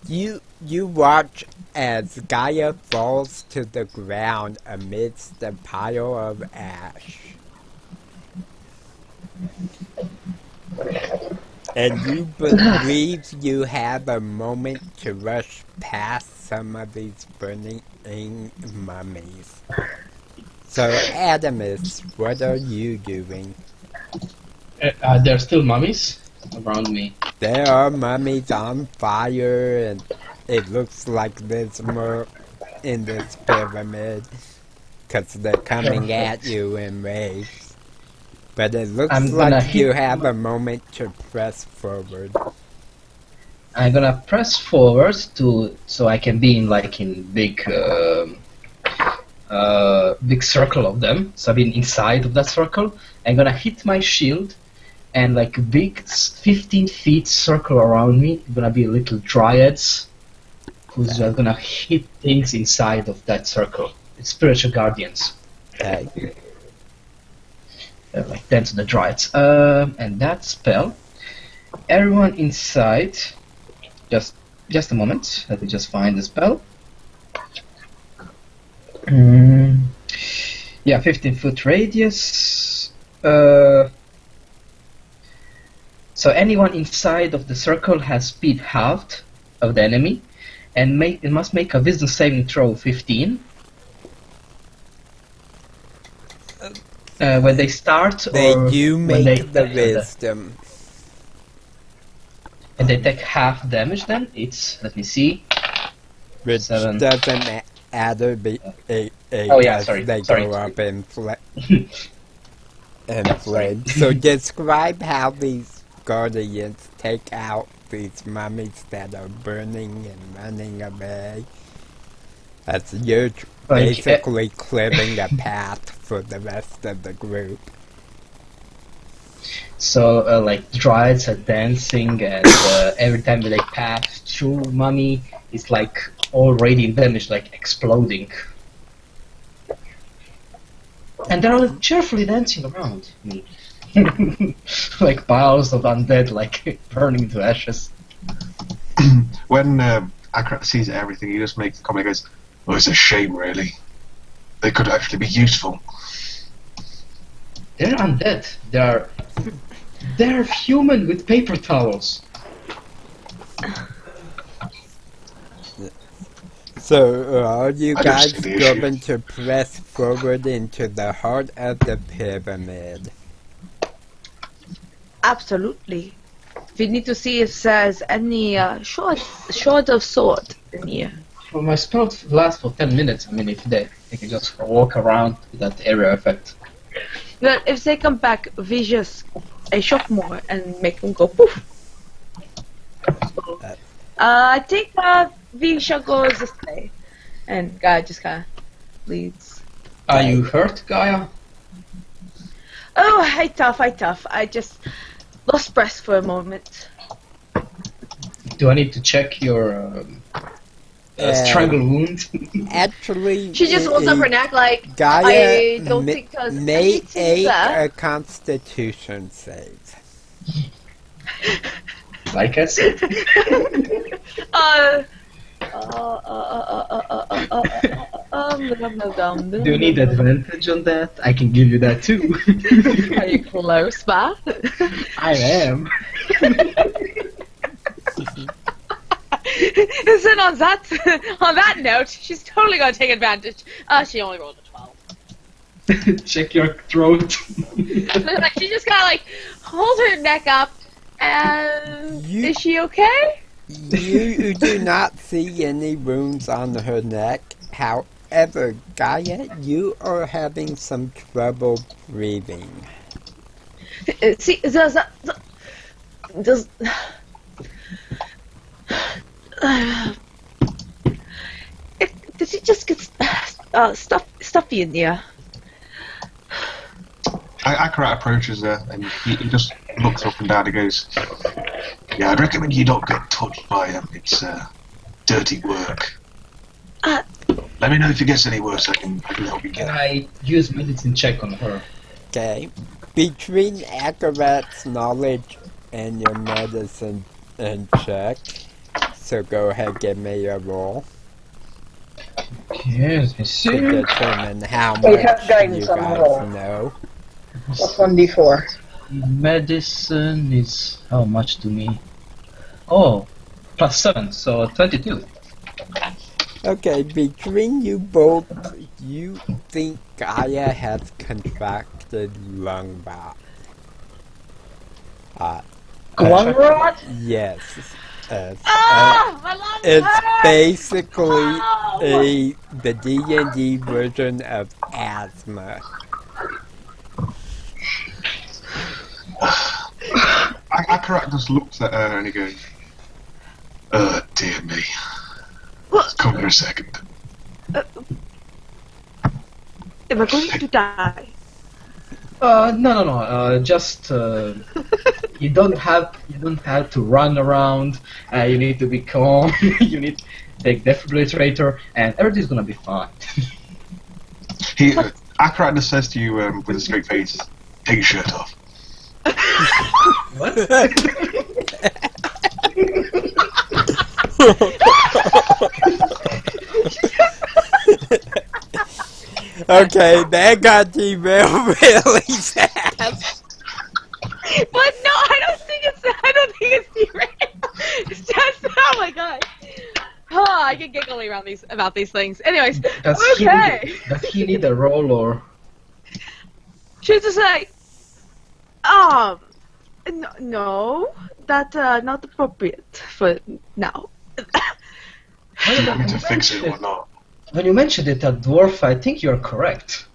You watch as Gaia falls to the ground amidst a pile of ash. And you believe you have a moment to rush past some of these burning mummies. So, Adamus, what are you doing? there are still mummies around me. There are mummies on fire, and it looks like there's more in this pyramid, because they're coming at you in waves. But it looks like you have a moment to press forward. I'm gonna press forward so I can be in big big circle of them. So I've been inside of that circle. I'm gonna hit my shield, and like a big 15 feet circle around me. Gonna be little dryads who's gonna hit things inside of that circle. It's spiritual guardians. Okay. Like 10 to the dryads. And that spell, everyone inside. Just a moment. Let me just find the spell. Yeah, 15-foot radius. So anyone inside of the circle has speed halved of the enemy, and it must make a wisdom saving throw 15. When they start, They or do when make they the wisdom. and they take half damage. Then it's, let me see, Which 7. doesn't matter Oh, yeah, sorry, they sorry. go up in flames. So describe how these guardians take out these mummies that are burning and running away. As you're basically clearing a path for the rest of the group. So, like, dryads are dancing, and every time they pass through mummy, it's like all radiant damage, like exploding. And they're all cheerfully dancing around me. Like piles of undead, like, burning to ashes. When Akrat sees everything, he just makes the comment, he goes, "Oh, it's a shame, really. They could actually be useful." They're undead. They're human with paper towels. So are you I don't guys see the issue. going to press forward into the heart of the pyramid? Absolutely. We need to see if there's any short of sword in here. Well, my spell lasts for 10 minutes. I mean, if they can just walk around with that area effect. But if they come back, we just shock more and make them go poof. I think we shall go this way. And Gaia just kind of leads. Are you hurt, Gaia? Oh, hi tough. I just lost breath for a moment. Do I need to check your strangle wound? Actually, She just holds up her neck like, Gaia I don't think there's may anything aid there. a constitution save. Like I said. Do you need advantage on that? I can give you that too. Are you close, Bob? I am. Listen, on that note, she's totally gonna take advantage. She only rolled a 12. Check your throat. Like she just kind of like holds her neck up And You- is she okay? You do not see any wounds on her neck. However, Gaia, you are having some trouble breathing. See, does did it just get stuffy in here? Akarat approaches her and he just looks up and down and goes, "Yeah, I'd recommend you don't get touched by him. It's dirty work. Uh, Let me know if it gets any worse. I can help you Can get." I use medicine check on her? Okay. Between Akarat's knowledge and your medicine and check, so go ahead, give me a roll Yes, let me to see. determine how We much have guidance you on the guys roll. know. Plus 1d4. Medicine is how much to me? Oh, +7, so 22. Okay, between you both, you think Gaia has contracted lung rot. Lung rot? Yes. my lungs It's hurt! basically Ow! the D&D version of asthma. Akarat just looks at her and he goes, dear me. Come here a second. Am I going to die? No. Just you don't have to run around. You need to be calm. You need to take defibrillator, and everything's gonna be fine. Akarat just says to you with a straight face, "Take your shirt off." What? Okay, that got derailed really fast. But no, I don't think it's derailed. It's just, oh my god. Oh, I get giggly about these things. Anyways, okay. Does he need a roll or? She's just like, no, that's not appropriate for now. Do you want me to fix it or not? When you mentioned it, a dwarf, I think you're correct.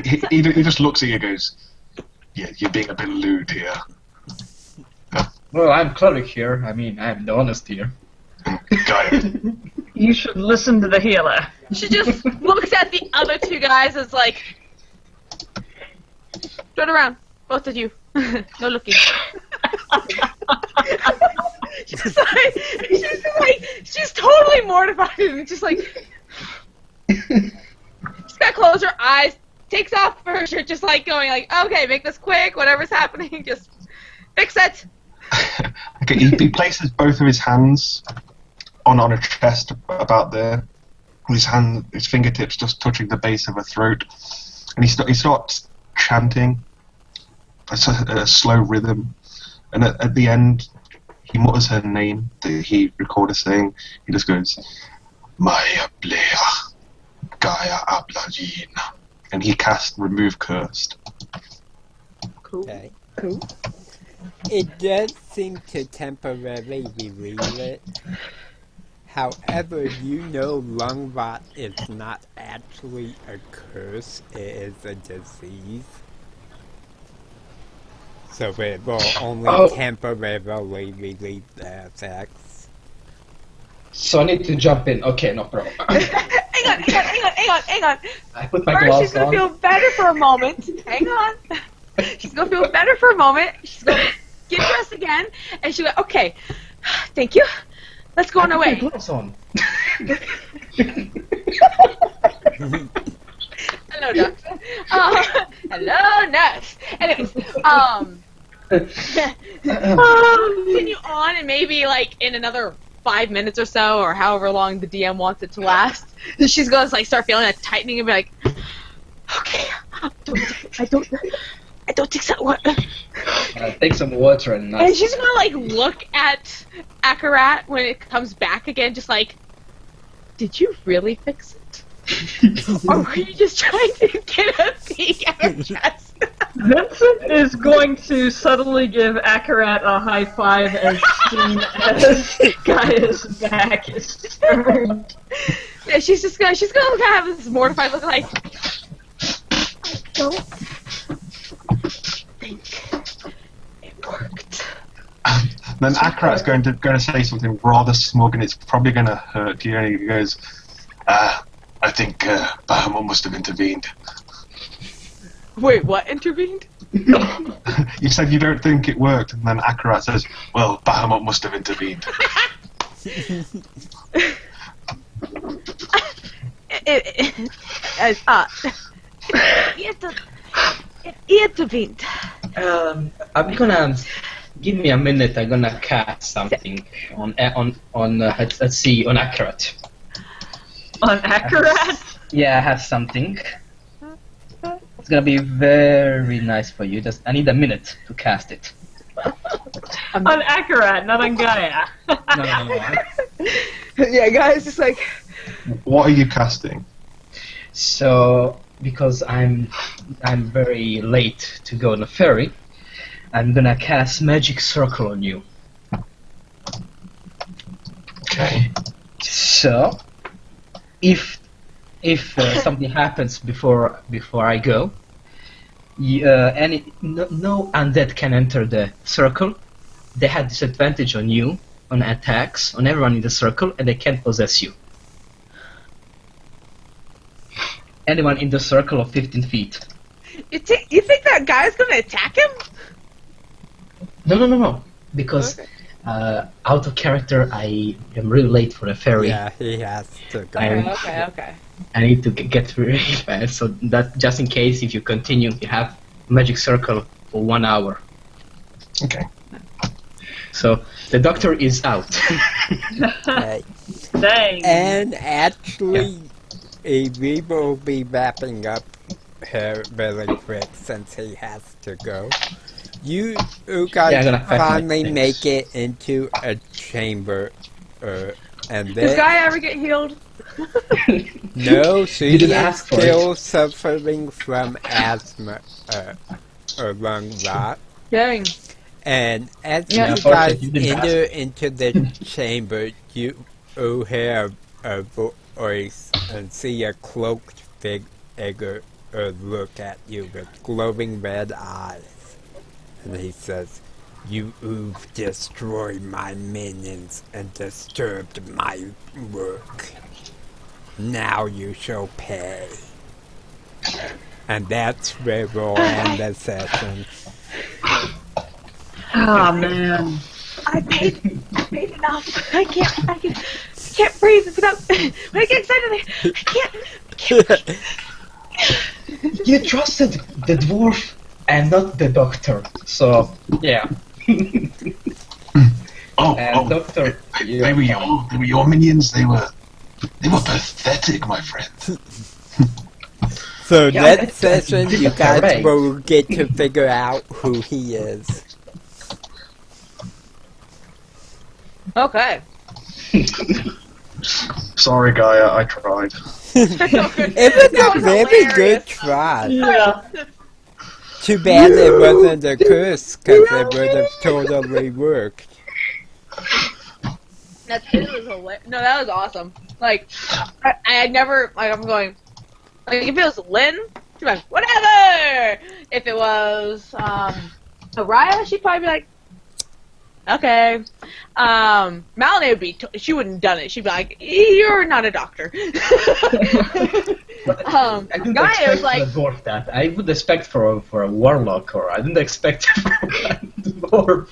He just looks at you and goes, "Yeah, you're being a bit lewd here." Well, I'm cleric here. I mean, I'm the honest here. Gaia, You should listen to the healer. She just looks at the other two guys as like, turn around, both of you. No looking. she's totally mortified and just like, she's gotta close her eyes, takes off her shirt, just like going like, okay, make this quick, whatever's happening, just fix it. okay, he places both of his hands on her chest about there. His fingertips just touching the base of her throat, and he starts chanting a slow rhythm, and at the end he mutters her name that he recorded saying. He just goes, "Maya Blea, Gaia Ablagina," and he casts Remove Cursed. Cool. Okay. Cool. It does seem to temporarily relieve it. However, you know lung rot is not actually a curse, it is a disease. So it will only temporarily relieve the effects. So I need to jump in. Okay, no problem. Hang on. I put my First, gloves she's gonna on. feel better for a moment. Hang on. She's gonna feel better for a moment. She's gonna get dressed again, and she'll go, okay, thank you. Let's go on our I way. put my gloves on. Hello, doctor. Hello, nurse. Anyways, continue on, and maybe like in another 5 minutes or so, or however long the DM wants it to last, she's gonna like start feeling a tightening and be like, okay, I don't think so. Take some water and And she's gonna like look at Akarat when it comes back again, just like, did you really fix it? Or were you just trying to get a peek at her chest? Vincent is going to subtly give Akarat a high five as soon as Gaia's back is turned. Yeah, she's gonna have this mortified look like, I don't think it worked. Then Akarat's going to say something rather smug, and it's probably going to hurt you. And he goes, "I think Bahamut must have intervened." Wait, what intervened? You said you don't think it worked, and then Akarat says, "Well, Bahamut must have intervened." It intervened. I'm gonna give me a minute. I'm gonna cast something on let's see, on Akarat. On Akarat? Yeah, I have something. It's gonna be very nice for you. Just I need a minute to cast it. On Akarat, not on Gaia. No. Yeah, guys, just like, What are you casting? So because I'm very late to go on a ferry, I'm gonna cast Magic Circle on you. Okay. So if something happens before I go, no undead can enter the circle. They have disadvantage on you, on attacks, on everyone in the circle, and they can't possess you. Anyone in the circle of 15 feet. you think that guy's gonna attack him? No. Because Okay. out of character, I am really late for the ferry. Yeah, he has to go. Okay. I need to get really fast, so that just in case if you continue, you have magic circle for 1 hour. Okay. So the doctor is out. Okay. Dang. And actually, we will be wrapping up here really quick since he has to go. You guys Yeah, I'm gonna pack my finally things. make it into a chamber, and Does then guy ever get healed? no, she You didn't is ask for still suffering from asthma or lung rot. Dang. And as Yeah, you guys unfortunately, you didn't enter into the chamber, you will hear a voice and see a cloaked figure look at you with glowing red eyes. And he says, "You've destroyed my minions and disturbed my work. Now you shall pay." And that's where we'll end the session. Oh man. I paid enough. I can't breathe without. When I get excited, I can't. You trusted the dwarf and not the doctor. So yeah. And doctor, They were your minions. They were pathetic, my friend. So Yeah, next that's session, you different, guys right? will get to figure out who he is. Okay. Sorry, Gaia, I tried. It was That a was very hilarious. good try. Yeah. Too bad it wasn't a curse, because it would have totally worked. It was hilarious. No, that was awesome. Like, I had never, like, I'm going, like, if it was Lynn, she'd be like, whatever! If it was, Araya, she'd probably be like, okay. Melanie would be, she wouldn't have done it. She'd be like, you're not a doctor. I didn't Gaia expect was like, for a dwarf that. I would expect for a warlock, or I didn't expect for a dwarf.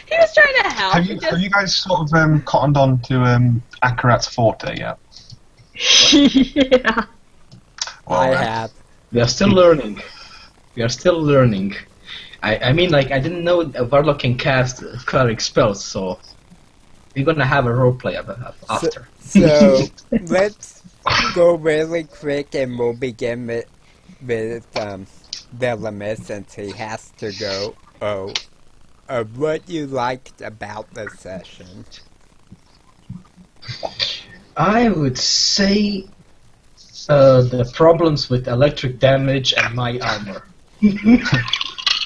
he was trying to help. Have you guys sort of cottoned on to Akarat's forte yet? Yeah. Well, I have. We are still learning. I mean, like, I didn't know a warlock can cast cleric spells, so we're gonna have a roleplay after. So, let's go really quick and we'll begin with Velamir since he has to go. What you liked about the session. I would say The problems with electric damage and my armor.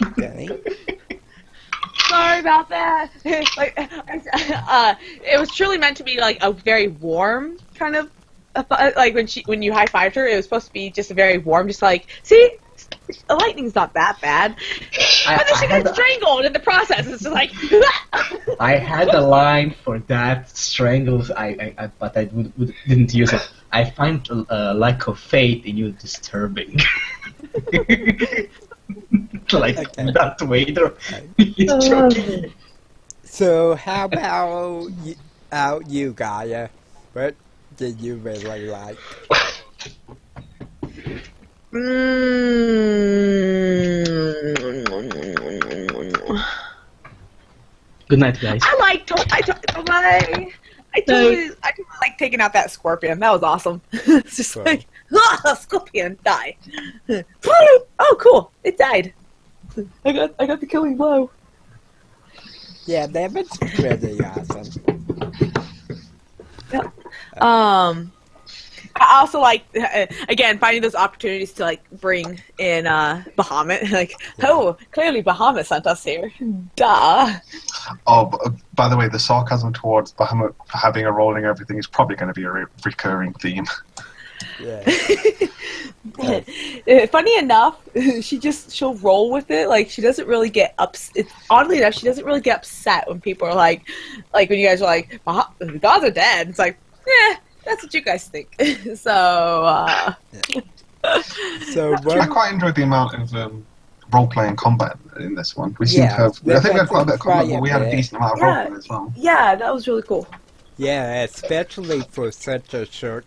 Okay. Sorry about that. Like, it was truly meant to be like a very warm kind of, like when you high fived her, it was supposed to be just a very warm, just like, see, lightning's not that bad. But then she got strangled in the process. It's just like. I had a line for that strangles, but I didn't use it. I find lack of faith in you disturbing. Like that waiter. He's joking. So how about you, Gaia? What did you really like? Good night, guys. I totally like taking out that scorpion. That was awesome. It's just Cool. like, scorpion, die. Oh, cool. It died. I got the killing blow. Yeah, that was pretty awesome. I also like, again, finding those opportunities to like bring in Bahamut. Like, oh, clearly Bahamut sent us here. Duh. Oh, by the way, the sarcasm towards Bahamut for having a role in everything is probably going to be a recurring theme. Yeah. Funny enough, she'll roll with it. Like, she doesn't really get upset. Oddly enough, she doesn't really get upset when people are like when you guys are like, the gods are dead. It's like, that's what you guys think. So, So I quite enjoyed the amount of role-playing combat in this one. We seem to have. I think we had quite a bit of combat, but we had a decent amount of role-play as well. yeah, that was really cool. yeah, especially for such a short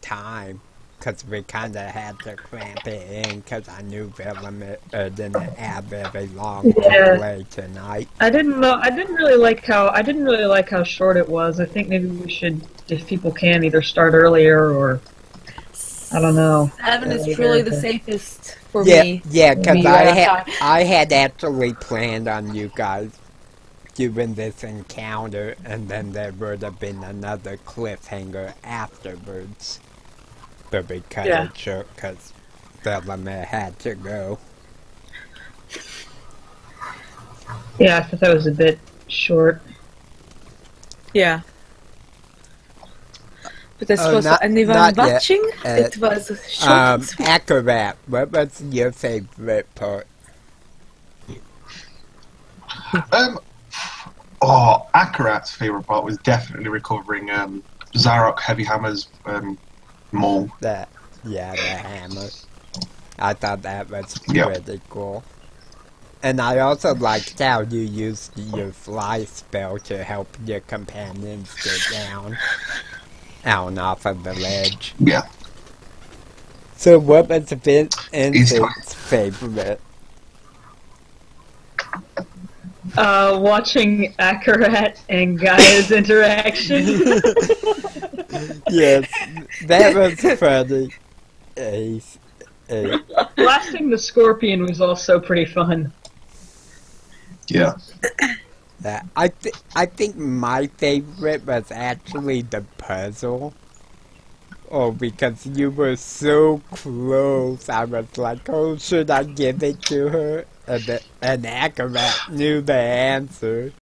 time, because we kind of had to cramp it in, because I knew Velvet didn't have very long to play tonight. I didn't really like how short it was. I think maybe we should, if people can, either start earlier or I don't know. 7 is truly the safest for Yeah, me. yeah, because Me, I had actually planned on you guys doing this encounter, and then there would have been another cliffhanger afterwards. But we cut it short because Velvet had to go. Yeah, I thought that was a bit short. Yeah. But that's Oh, supposed not- to anyone not yet. watching? It was short and sweet. Akarat, what was your favorite part? Akarat's favourite part was definitely recovering Zarok Heavyhammer's maul. The hammer. I thought that was Yep. pretty cool. And I also liked how you used your fly spell to help your companions get down off of the ledge. Yeah. So what was Vincent's favorite? Watching Akarat and Gaia's interaction. Yes, that was funny. Blasting the scorpion was also pretty fun. Yeah. I think my favorite was actually the puzzle. Oh, because you were so close. I was like, oh, should I give it to her? And Akarat knew the answer.